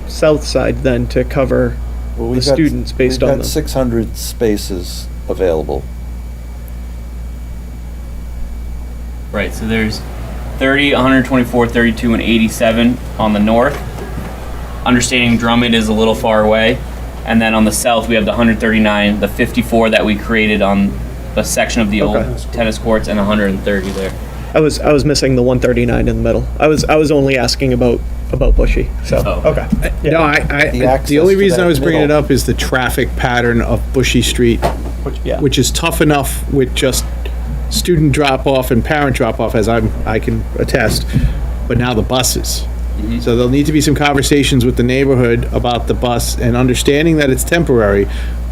south side then to cover Well, the students based on We've the... got 600 spaces available. Right, so there's 30, 124, 32, and 87 on the north. Understanding Drummond is a little far away. And then on the south, we have the 139, the 54 that we created on a section of the Okay. old tennis courts, and 130 there. I was missing the 139 in the middle. I was only asking about Bushy. So Oh. okay. No, The access the only to reason I that was bringing it middle. up is the traffic pattern of Bushy Street, Yeah. which is tough enough with just student drop-off and parent drop-off, as I can attest, but now the buses. So there'll need to be some conversations with the neighborhood about the bus and understanding that it's temporary,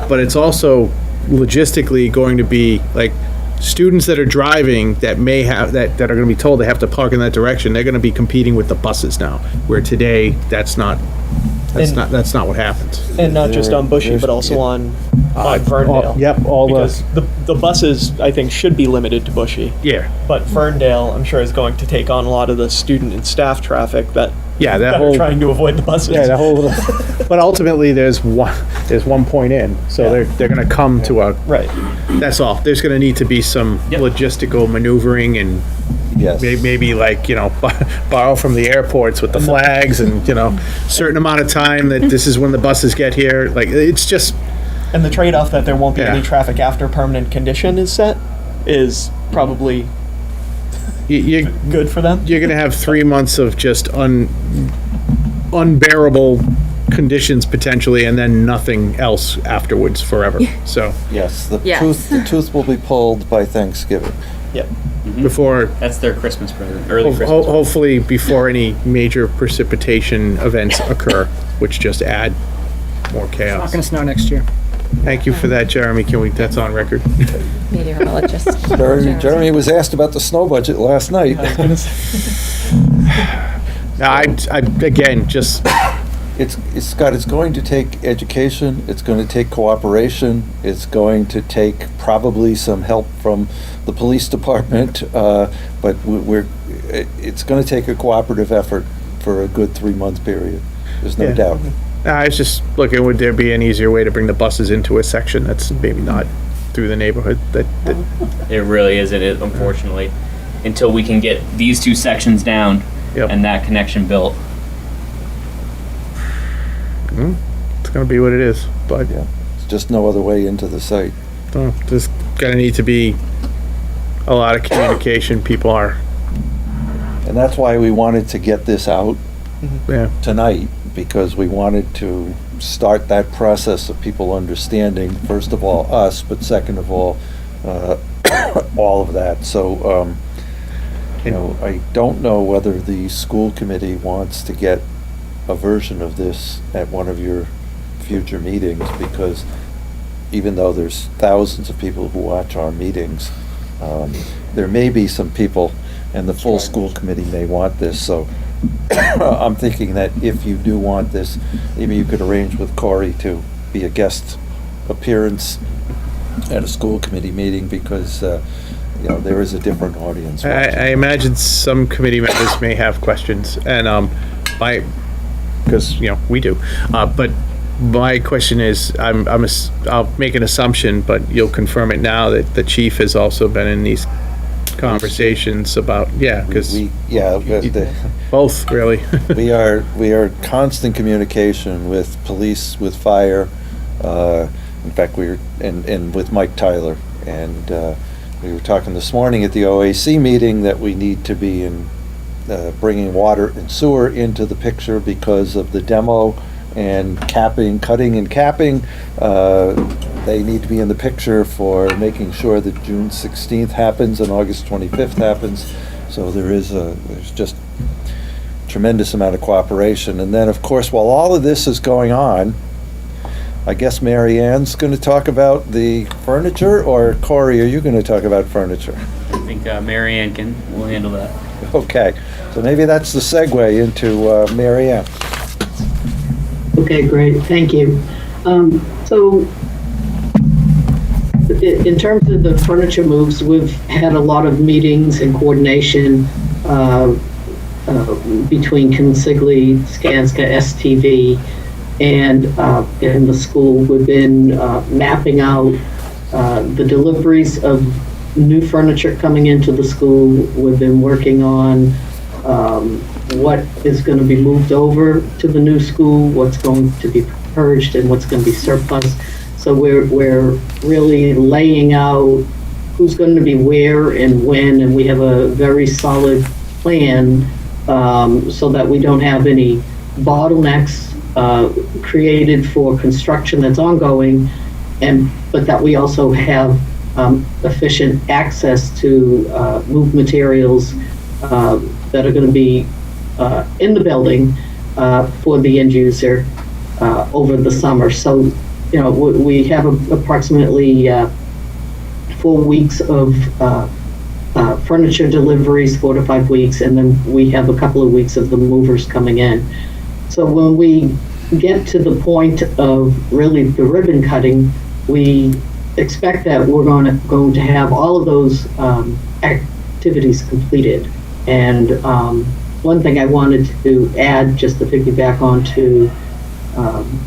but it's also logistically going to be like students that are driving that may have, that are gonna be told they have to park in that direction, they're gonna be competing with the buses now, where today, that's not what happens. And not just on Bushy, There's- but also on Ferndale. Yep, all Because the buses, I think, should be limited to Bushy. yeah, But Ferndale, I'm sure, is going to take on a lot of the student and staff traffic that yeah, that are whole, trying to avoid the buses. yeah, that whole little, but ultimately, there's one point in, so they're gonna come to a, Right. that's all. There's gonna need to be some Yep. logistical maneuvering and Yes. maybe like, borrow from the airports with the flags and, certain amount of time that this is when the buses get here. Like, it's just, And the trade-off that there won't be Yeah. any traffic after permanent condition is set is probably you're good for them. gonna have 3 months of just unbearable conditions potentially, and then nothing else afterwards forever. So, Yes, the Yes. tooth will be pulled by Thanksgiving. Yep. before, That's their Christmas present, early Christmas. hopefully before any major precipitation events occur, which just add more chaos. Not gonna snow next year. Thank you for that, Jeremy. That's on record. Meteorologist. Jeremy was asked about the snow budget last night. Now, I again, just, Scott, it's going to take education, it's going to take cooperation, it's going to take probably some help from the police department, but it's going to take a cooperative effort for a good 3-month period. There's no Yeah. doubt. I was just looking, would there be an easier way to bring the buses into a section that's maybe not through the neighborhood that It really isn't, unfortunately, until we can get these two sections down Yep. and that connection built. it's gonna be what it is, but Yeah, there's just no other way into the site. there's gonna need to be a lot of communication. People are, And that's why we wanted to get this out yeah, tonight, because we wanted to start that process of people understanding, first of all, us, but second of all, all of that. So, I don't know whether the school committee wants to get a version of this at one of your future meetings, because even though there's thousands of people who watch our meetings, there may be some people, and the full school committee may want this, so I'm thinking that if you do want this, maybe you could arrange with Corey to be a guest appearance at a school committee meeting, because there is a different audience. I imagine some committee members may have questions, and because we do. But my question is, I'll make an assumption, but you'll confirm it now that the chief has also been in these conversations about because both really. we are constant communication with police, with fire. In fact, and with Mike Tyler, and we were talking this morning at the OAC meeting that we need to be bringing water and sewer into the picture because of the demo and cutting and capping. They need to be in the picture for making sure that June 16th happens and August 25th happens. So there's just tremendous amount of cooperation. And then, of course, while all of this is going on, I guess Mary Ann's going to talk about the furniture, or Corey, are you going to talk about furniture? I think Mary Ann will handle that. Okay, so maybe that's the segue into Mary Ann. Okay, great, thank you. So in terms of the furniture moves, we've had a lot of meetings and coordination between Consigli, Skanska, STV, and in the school. We've been mapping out the deliveries of new furniture coming into the school. We've been working on what is going to be moved over to the new school, what's going to be purged, and what's going to be surplus. So we're really laying out who's going to be where and when, and we have a very solid plan so that we don't have any bottlenecks created for construction that's ongoing, but that we also have efficient access to move materials that are going to be in the building for the end user over the summer. So, we have approximately 4 weeks of furniture deliveries, 4 to 5 weeks, and then we have a couple of weeks of the movers coming in. So when we get to the point of really the ribbon cutting, we expect that we're going to have all of those activities completed. And one thing I wanted to add, just to piggyback onto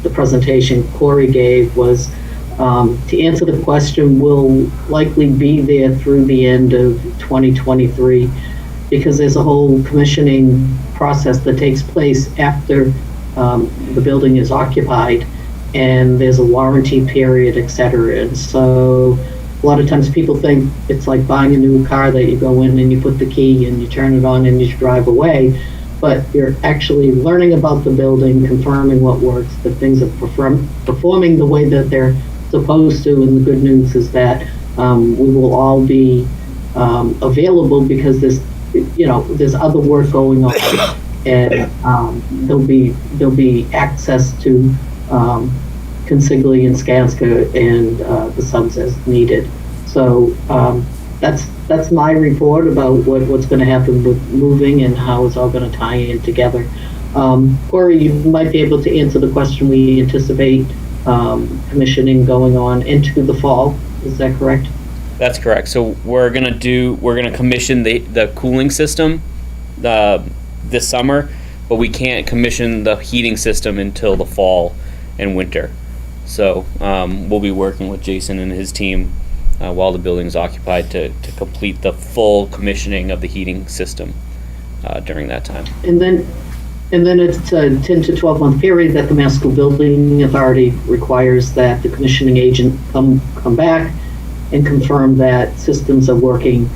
the presentation Corey gave, was to answer the question, we'll likely be there through the end of 2023, because there's a whole commissioning process that takes place after the building is occupied, and there's a warranty period, etc. And so a lot of times people think it's like buying a new car that you go in and you put the key and you turn it on and you drive away, but you're actually learning about the building, confirming what works, that things are performing the way that they're supposed to. And the good news is that we will all be available, because there's other work going on, and there'll be access to Consigli and Skanska and the subs as needed. So that's my report about what's going to happen with moving and how it's all going to tie in together. Corey, you might be able to answer the question. We anticipate commissioning going on into the fall. Is that correct? That's correct. So we're gonna commission the cooling system this summer, but we can't commission the heating system until the fall and winter. So we'll be working with Jason and his team while the building's occupied to complete the full commissioning of the heating system during that time. And then it's a 10 to 12 month period that the Mass School Building Authority requires that the commissioning agent come back and confirm that systems are working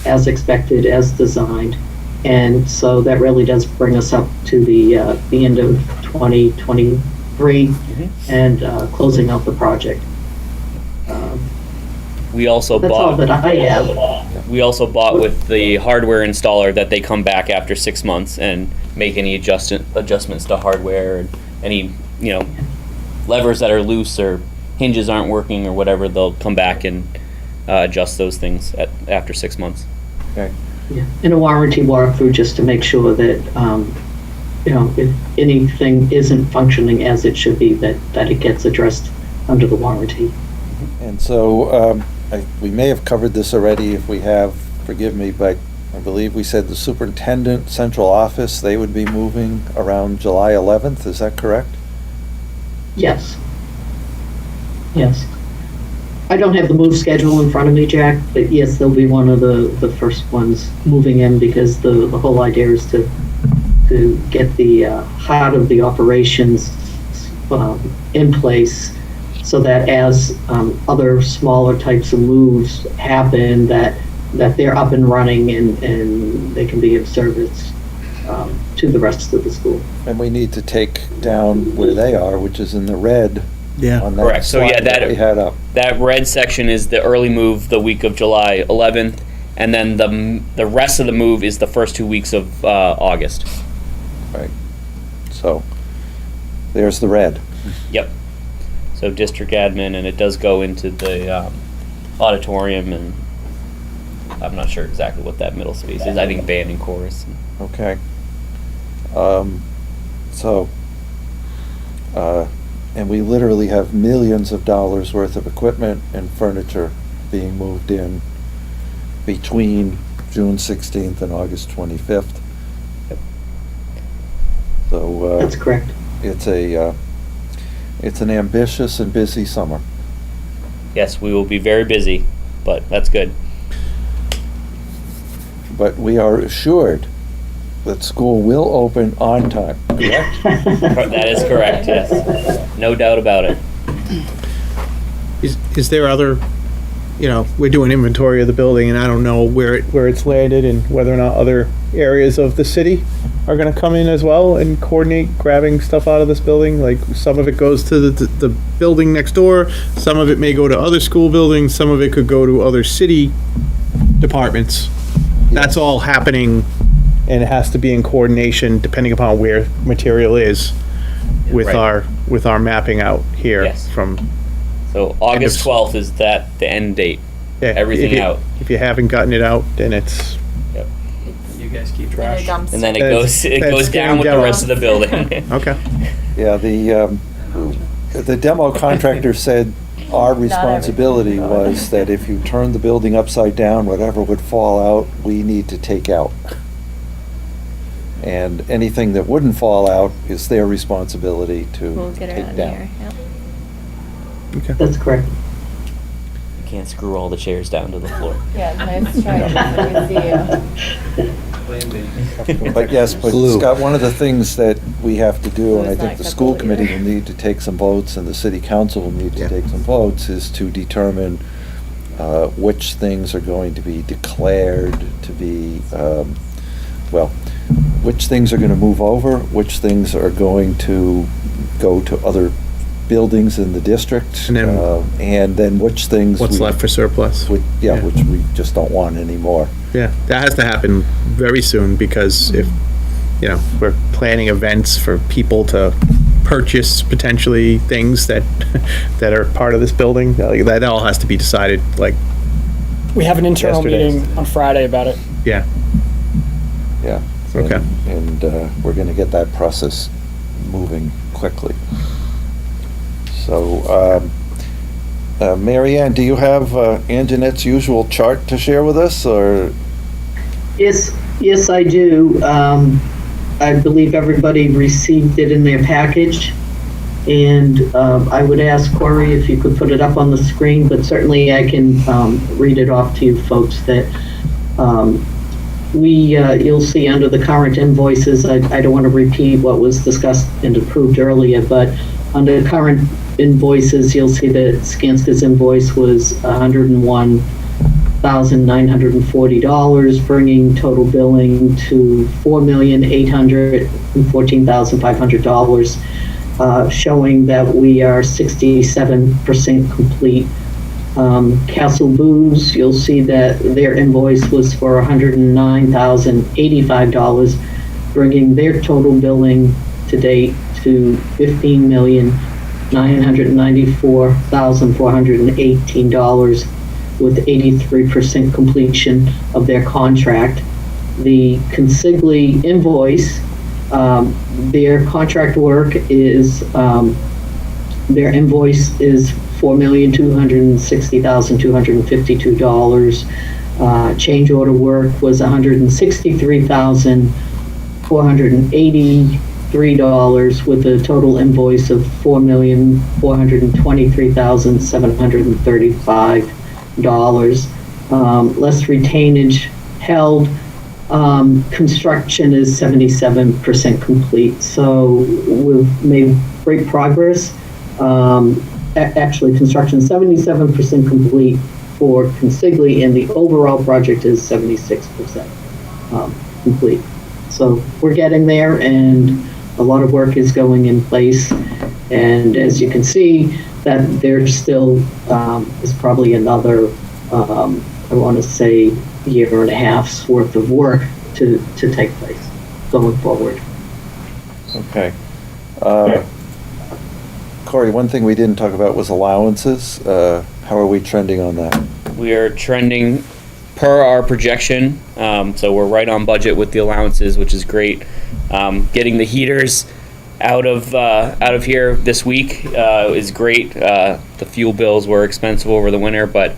as expected, as designed. And so that really does bring us up to the end of 2023 and closing out the project. We also That's all that I have. We also bought with the hardware installer that they come back after 6 months and make any adjustments to hardware, and any levers that are loose or hinges aren't working or whatever. They'll come back and adjust those things after 6 months. Okay. Yeah. And a warranty walkthrough, just to make sure that if anything isn't functioning as it should be, that it gets addressed under the warranty. And so we may have covered this already. If we have, forgive me, but I believe we said the superintendent, central office, they would be moving around July 11th. Is that correct? Yes. Yes. I don't have the move schedule in front of me, Jack, but yes, they'll be one of the first ones moving in, because the whole idea is to get the heart of the operations in place, so that as other smaller types of moves happen, that they're up and running and they can be of service to the rest of the school. And we need to take down where they are, which is in the red. Yeah. On that Correct. So yeah, slide that we had up. that red section is the early move the week of July 11th, and then the rest of the move is the first 2 weeks of August. Right. So there's the red. Yep. So district admin, and it does go into the auditorium, and I'm not sure exactly what that middle space is. I think band and chorus. Okay. And we literally have millions of dollars worth of equipment and furniture being moved in between June 16th and August 25th. Yep. So That's correct. it's an ambitious and busy summer. Yes, we will be very busy, but that's good. But we are assured that school will open on time, correct? That is correct, yes. No doubt about it. Is there other, we're doing inventory of the building, and I don't know where it's landed and whether or not other areas of the city are gonna come in as well and coordinate grabbing stuff out of this building. Like, some of it goes to the building next door, some of it may go to other school buildings, some of it could go to other city departments. That's all happening, and it has to be in coordination depending upon where material is with Right. our mapping out here. Yes. From So August 12th is the end date. yeah, Everything if you- out. If you haven't gotten it out, then it's Yep. You guys keep In a trash. dumpster. And then it That's- goes that's down with getting the rest of the building. okay. Yeah, the demo contractor said our responsibility was that if you turn the building upside down, whatever would fall out, we need to take out. And anything that wouldn't fall out is their responsibility We'll to get take around down. here. Yep. That's correct. You can't screw all the chairs down to the floor. Yeah, nice try. Good to see you. But yes, but Scott, one of the things that we have to do, and I It's not think the school acceptable committee either. will need to take some votes, and the city council will need to Yeah. take some votes, is to determine which things are going to be declared to be, which things are gonna move over, which things are going to go to other buildings in the district, And then which things. What's we- left for surplus? Yeah, which we just don't want anymore. Yeah, that has to happen very soon, because if, we're planning events for people to purchase potentially things that are part of this building, like, that all has to be decided, like, We have an internal Yesterday. meeting on Friday about it. yeah. Yeah. Okay. And we're gonna get that process moving quickly. So, Mary Ann, do you have Anjanette's usual chart to share with us, or? Yes, I do. I believe everybody received it in their package. And I would ask Corey if you could put it up on the screen, but certainly I can read it off to you folks that you'll see under the current invoices. I don't want to repeat what was discussed and approved earlier, but under current invoices, you'll see that Skanska's invoice was $101,940, bringing total billing to $4,814,500, showing that we are 67% complete. Castle Booze, you'll see that their invoice was for $109,085, bringing their total billing to date to $15,994,418, with 83% completion of their contract. The Consigli invoice, their contract work is, their invoice is $4,260,252. Change order work was $163,483 with a total invoice of $4,423,735. Less retainage held. Construction is 77% complete, so we've made great progress. Actually, construction 77% complete for Consigli, and the overall project is 76% complete. So we're getting there, and a lot of work is going in place. And as you can see, that there still is probably another, I want to say, year and a half's worth of work to take place going forward. Okay. Corey, one thing we didn't talk about was allowances. How are we trending on that? We are trending per our projection, so we're right on budget with the allowances, which is great. Getting the heaters out of here this week is great. The fuel bills were expensive over the winter, but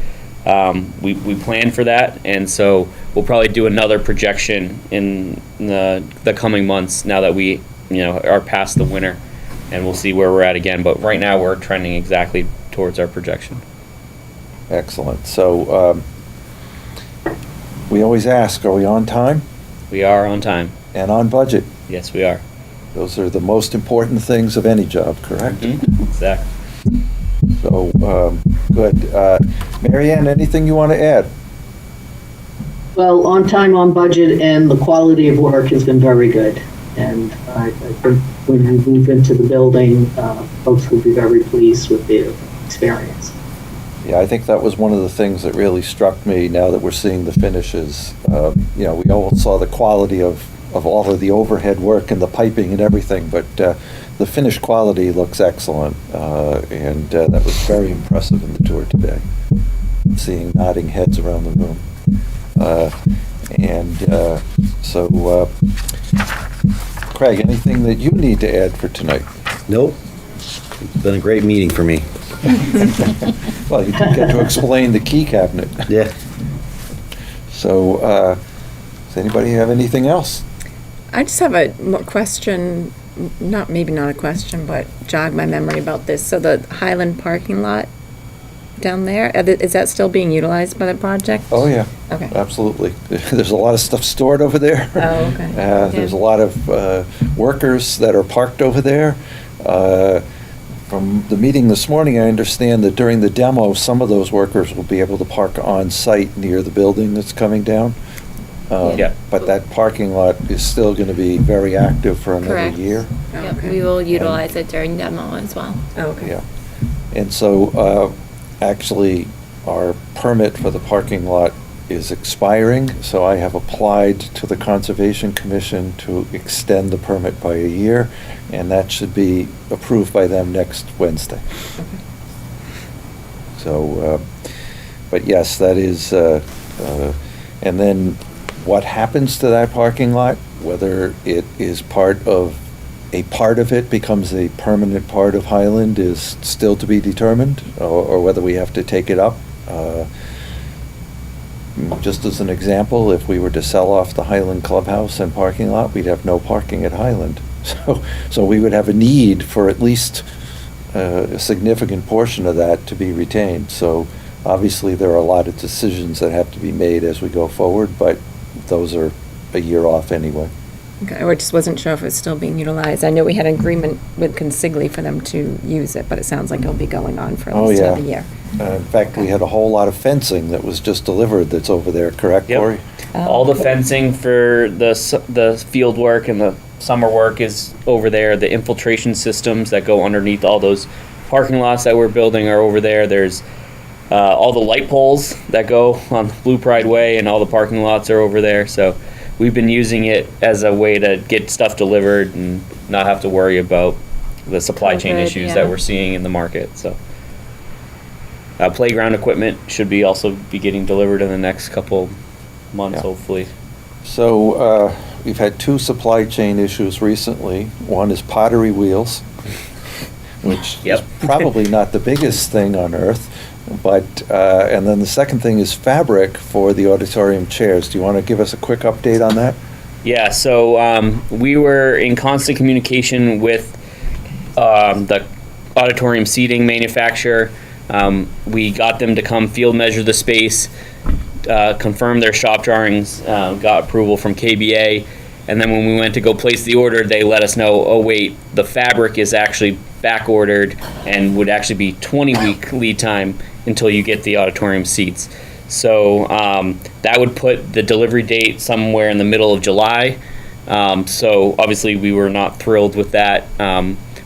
we planned for that, and so we'll probably do another projection in the coming months now that we are past the winter, and we'll see where we're at again. But right now we're trending exactly towards our projection. Excellent. So we always ask, are we on time? We are on time. And on budget? Yes, we are. Those are the most important things of any job, correct? Mm-hmm. Exactly. So, good. Mary Ann, anything you want to add? Well, on time, on budget, and the quality of work has been very good. And I think when you move into the building, folks will be very pleased with the experience. Yeah, I think that was one of the things that really struck me now that we're seeing the finishes. We all saw the quality of all of the overhead work and the piping and everything, but the finished quality looks excellent, and that was very impressive in the tour today, seeing nodding heads around the room. So, Craig, anything that you need to add for tonight? Nope. It's been a great meeting for me. Well, you did get to explain the key cabinet. Yeah. So, does anybody have anything else? I just have a question, maybe not a question, but jog my memory about this. So the Highland parking lot down there, is that still being utilized by the project? Oh, yeah. Okay. Absolutely. There's a lot of stuff stored over there. Oh, okay. There's a lot of workers that are parked over there. From the meeting this morning, I understand that during the demo, some of those workers will be able to park on site near the building that's coming down. Yeah. But that parking lot is still going to be very active for another Correct. year. Yep, Okay. we will utilize it during demo as well. Oh, okay. Yeah. And so, actually, our permit for the parking lot is expiring, so I have applied to the Conservation Commission to extend the permit by a year, and that should be approved by them next Wednesday. Okay. So, but yes, that is, and then what happens to that parking lot, whether it is part of it becomes a permanent part of Highland is still to be determined, or whether we have to take it up. Just as an example, if we were to sell off the Highland Clubhouse and parking lot, we'd have no parking at Highland. So we would have a need for at least a significant portion of that to be retained. So obviously, there are a lot of decisions that have to be made as we go forward, but those are a year off anyway. Okay, I just wasn't sure if it's still being utilized. I know we had an agreement with Consigli for them to use it, but it sounds like it'll be going on for at least another year. In fact, we had a whole lot of fencing that was just delivered that's over there, correct, Yep. Corey? All the fencing for the field work and the summer work is over there. The infiltration systems that go underneath all those parking lots that we're building are over there. There's all the light poles that go on Blue Pride Way, and all the parking lots are over there. So we've been using it as a way to get stuff delivered and not have to worry about the supply chain COVID, issues yeah. that we're seeing in the market. So playground equipment should be also be getting delivered in the next couple months, Yeah. hopefully. So we've had two supply chain issues recently. One is pottery wheels. which Yep. is probably not the biggest thing on earth. But, and then the second thing is fabric for the auditorium chairs. Do you want to give us a quick update on that? Yeah, so we were in constant communication with the auditorium seating manufacturer. We got them to come field measure the space, confirm their shop drawings, got approval from KBA, and then when we went to go place the order, they let us know, oh wait, the fabric is actually back ordered and would actually be 20-week lead time until you get the auditorium seats. So that would put the delivery date somewhere in the middle of July. So obviously we were not thrilled with that.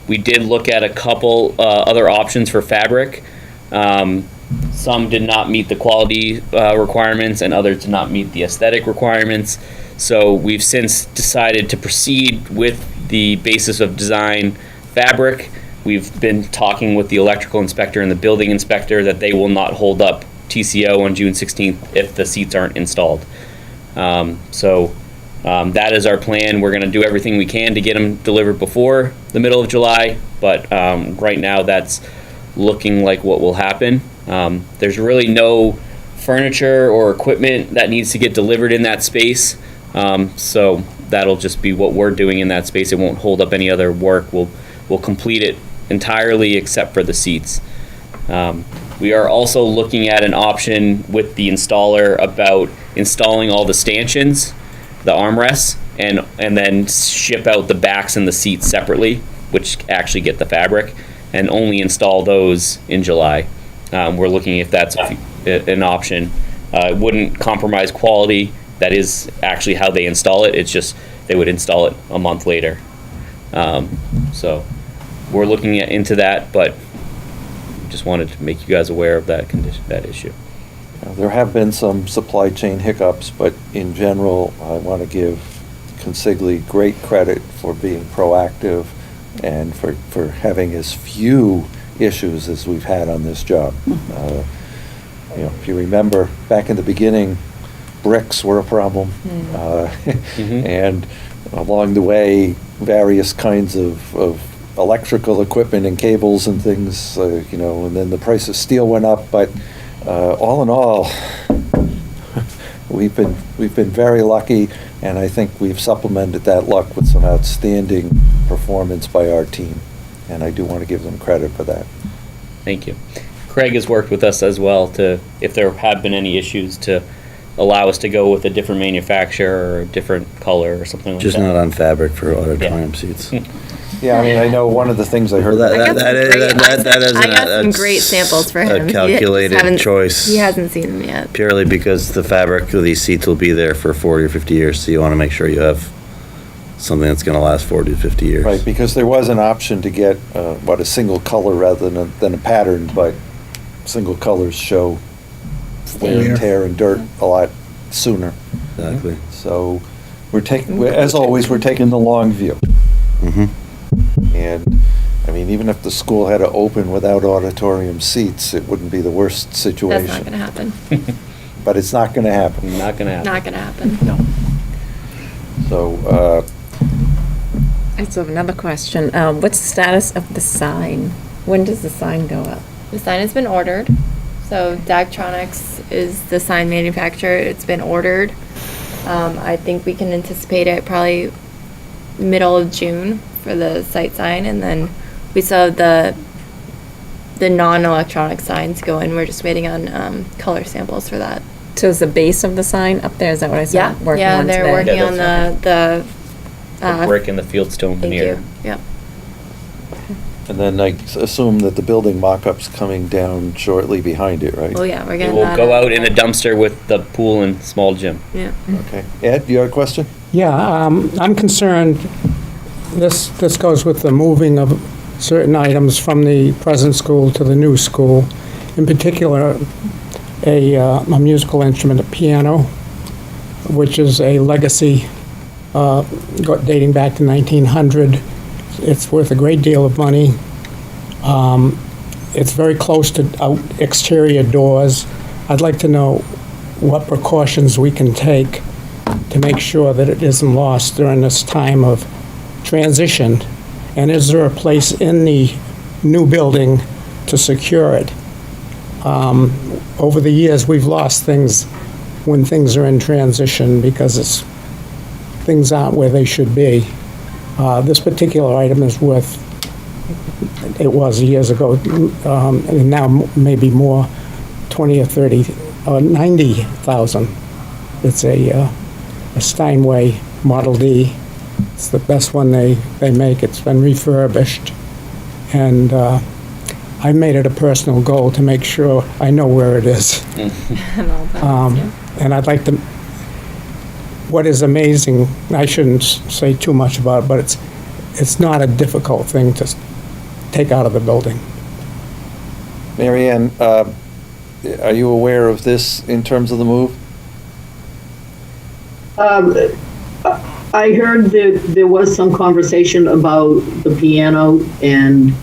We did look at a couple other options for fabric. Some did not meet the quality requirements and others did not meet the aesthetic requirements. So we've since decided to proceed with the basis of design fabric. We've been talking with the electrical inspector and the building inspector that they will not hold up TCO on June 16th if the seats aren't installed. That is our plan. We're going to do everything we can to get them delivered before the middle of July, but right now that's looking like what will happen. There's really no furniture or equipment that needs to get delivered in that space, so that'll just be what we're doing in that space. It won't hold up any other work. We'll complete it entirely except for the seats. We are also looking at an option with the installer about installing all the stanchions, the armrests, and then ship out the backs and the seats separately, which actually get the fabric, and only install those in July. We're looking if that's an option. It wouldn't compromise quality. That is actually how they install it. It's just they would install it a month later. So we're looking into that, but just wanted to make you guys aware of that condition, that issue. There have been some supply chain hiccups, but in general, I want to give Consigli great credit for being proactive and for having as few issues as we've had on this job. If you remember, back in the beginning, bricks were a problem. And along the way, various kinds of electrical equipment and cables and things, and then the price of steel went up, but all in all, we've been very lucky, and I think we've supplemented that luck with some outstanding performance by our team, and I do want to give them credit for that. Thank you. Craig has worked with us as well to, if there have been any issues, to allow us to go with a different manufacturer or a different color or something like Just that. not on fabric for auditorium seats. Yeah, I mean, I know one of the things I heard. I got some great samples for him. A calculated choice. He hasn't seen them yet. Purely because the fabric of these seats will be there for 40 or 50 years, so you want to make sure you have something that's going to last 40 to 50 years. Right, because there was an option to get, a single color rather than a pattern, but single colors show wear and tear and dirt a lot sooner. Exactly. So as always, we're taking the long view. And, I mean, even if the school had to open without auditorium seats, it wouldn't be the worst situation. That's not going to happen. But it's not going to happen. Not going to happen. Not going to happen. No. So, I still have another question. What's the status of the sign? When does the sign go up? The sign has been ordered. So Dagtronics is the sign manufacturer. It's been ordered. I think we can anticipate it probably middle of June for the site sign, and then we still have the non-electronic sign to go in. We're just waiting on color samples for that. So is the base of the sign up there? Is that what I saw? Working on they're today? working on the brick and the fieldstone thank veneer. you. Yep. and then I assume that the building mock-up's coming down shortly behind it, right? Oh yeah, we're It getting will that go out in a dumpster with the pool and small gym. Yeah. Okay. Ed, you had a question? Yeah, I'm concerned, this goes with the moving of certain items from the present school to the new school. In particular, a musical instrument, a piano, which is a legacy dating back to 1900. It's worth a great deal of money. It's very close to exterior doors. I'd like to know what precautions we can take to make sure that it isn't lost during this time of transition. And is there a place in the new building to secure it. Over the years, we've lost things when things are in transition because things aren't where they should be. This particular item is worth, it was years ago, and now maybe more, 20 or 30, or 90,000. It's a Steinway Model D. It's the best one they make. It's been refurbished. And I made it a personal goal to make sure I know where it is. And I'd like to, what is amazing, I shouldn't say too much about it, but it's not a difficult thing to take out of the building. Mary Ann, are you aware of this in terms of the move? I heard that there was some conversation about the piano, and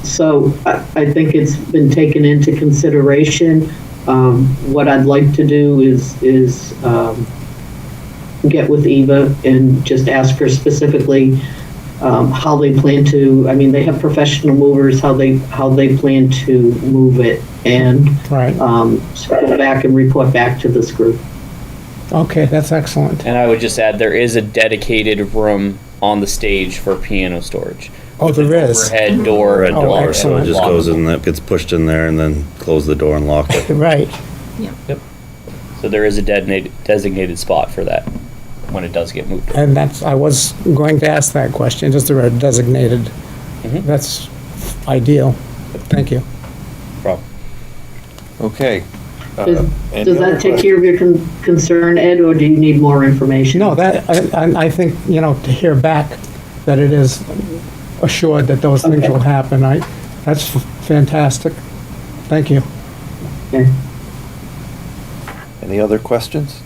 so I think it's been taken into consideration. What I'd like to do is get with Eva and just ask her specifically how they plan to. I mean, they have professional movers. How they plan to move it, and circle back and report back to this group. Okay, that's excellent. And I would just add, there is a dedicated room on the stage for piano storage. Oh, there is? Overhead door. Red door, so it excellent. just goes in, that gets pushed in there, and then close the door and lock it. Right. Yep. So there is a designated spot for that when it does get moved. And I was going to ask that question, is there a designated? That's ideal. Thank you. Problem. Okay. Does that take care of your concern, Ed, or do you need more information? No, I think, to hear back that it is assured that those things will happen, that's fantastic. Thank you. Okay. Any other questions?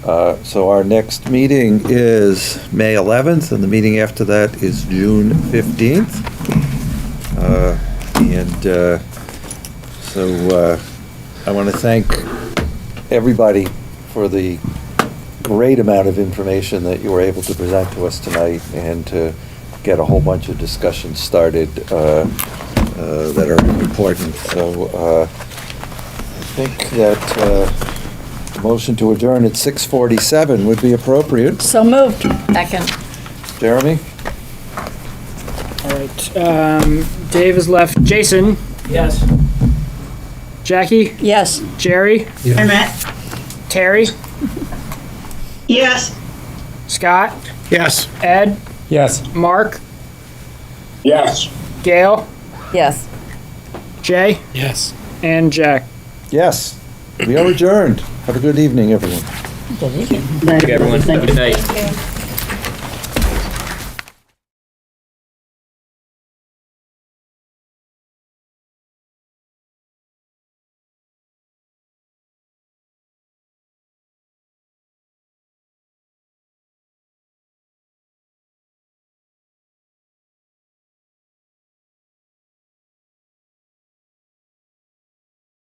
So our next meeting is May 11th, and the meeting after that is June 15th. So I want to thank everybody for the great amount of information that you were able to present to us tonight, and to get a whole bunch of discussions started that are important. So I think that a motion to adjourn at 6:47 would be appropriate. So moved. Second. Jeremy? All right. Dave has left. Jason? Yes. Jackie? Yes. Jerry? Hi, Matt. Terry? Yes. Scott? Yes. Ed? Yes. Mark? Yes. Gail? Yes. Jay? Yes. And Jack. Yes. We are adjourned. Have a good evening, everyone. Thank Thank you, everyone. Have a good night. Okay.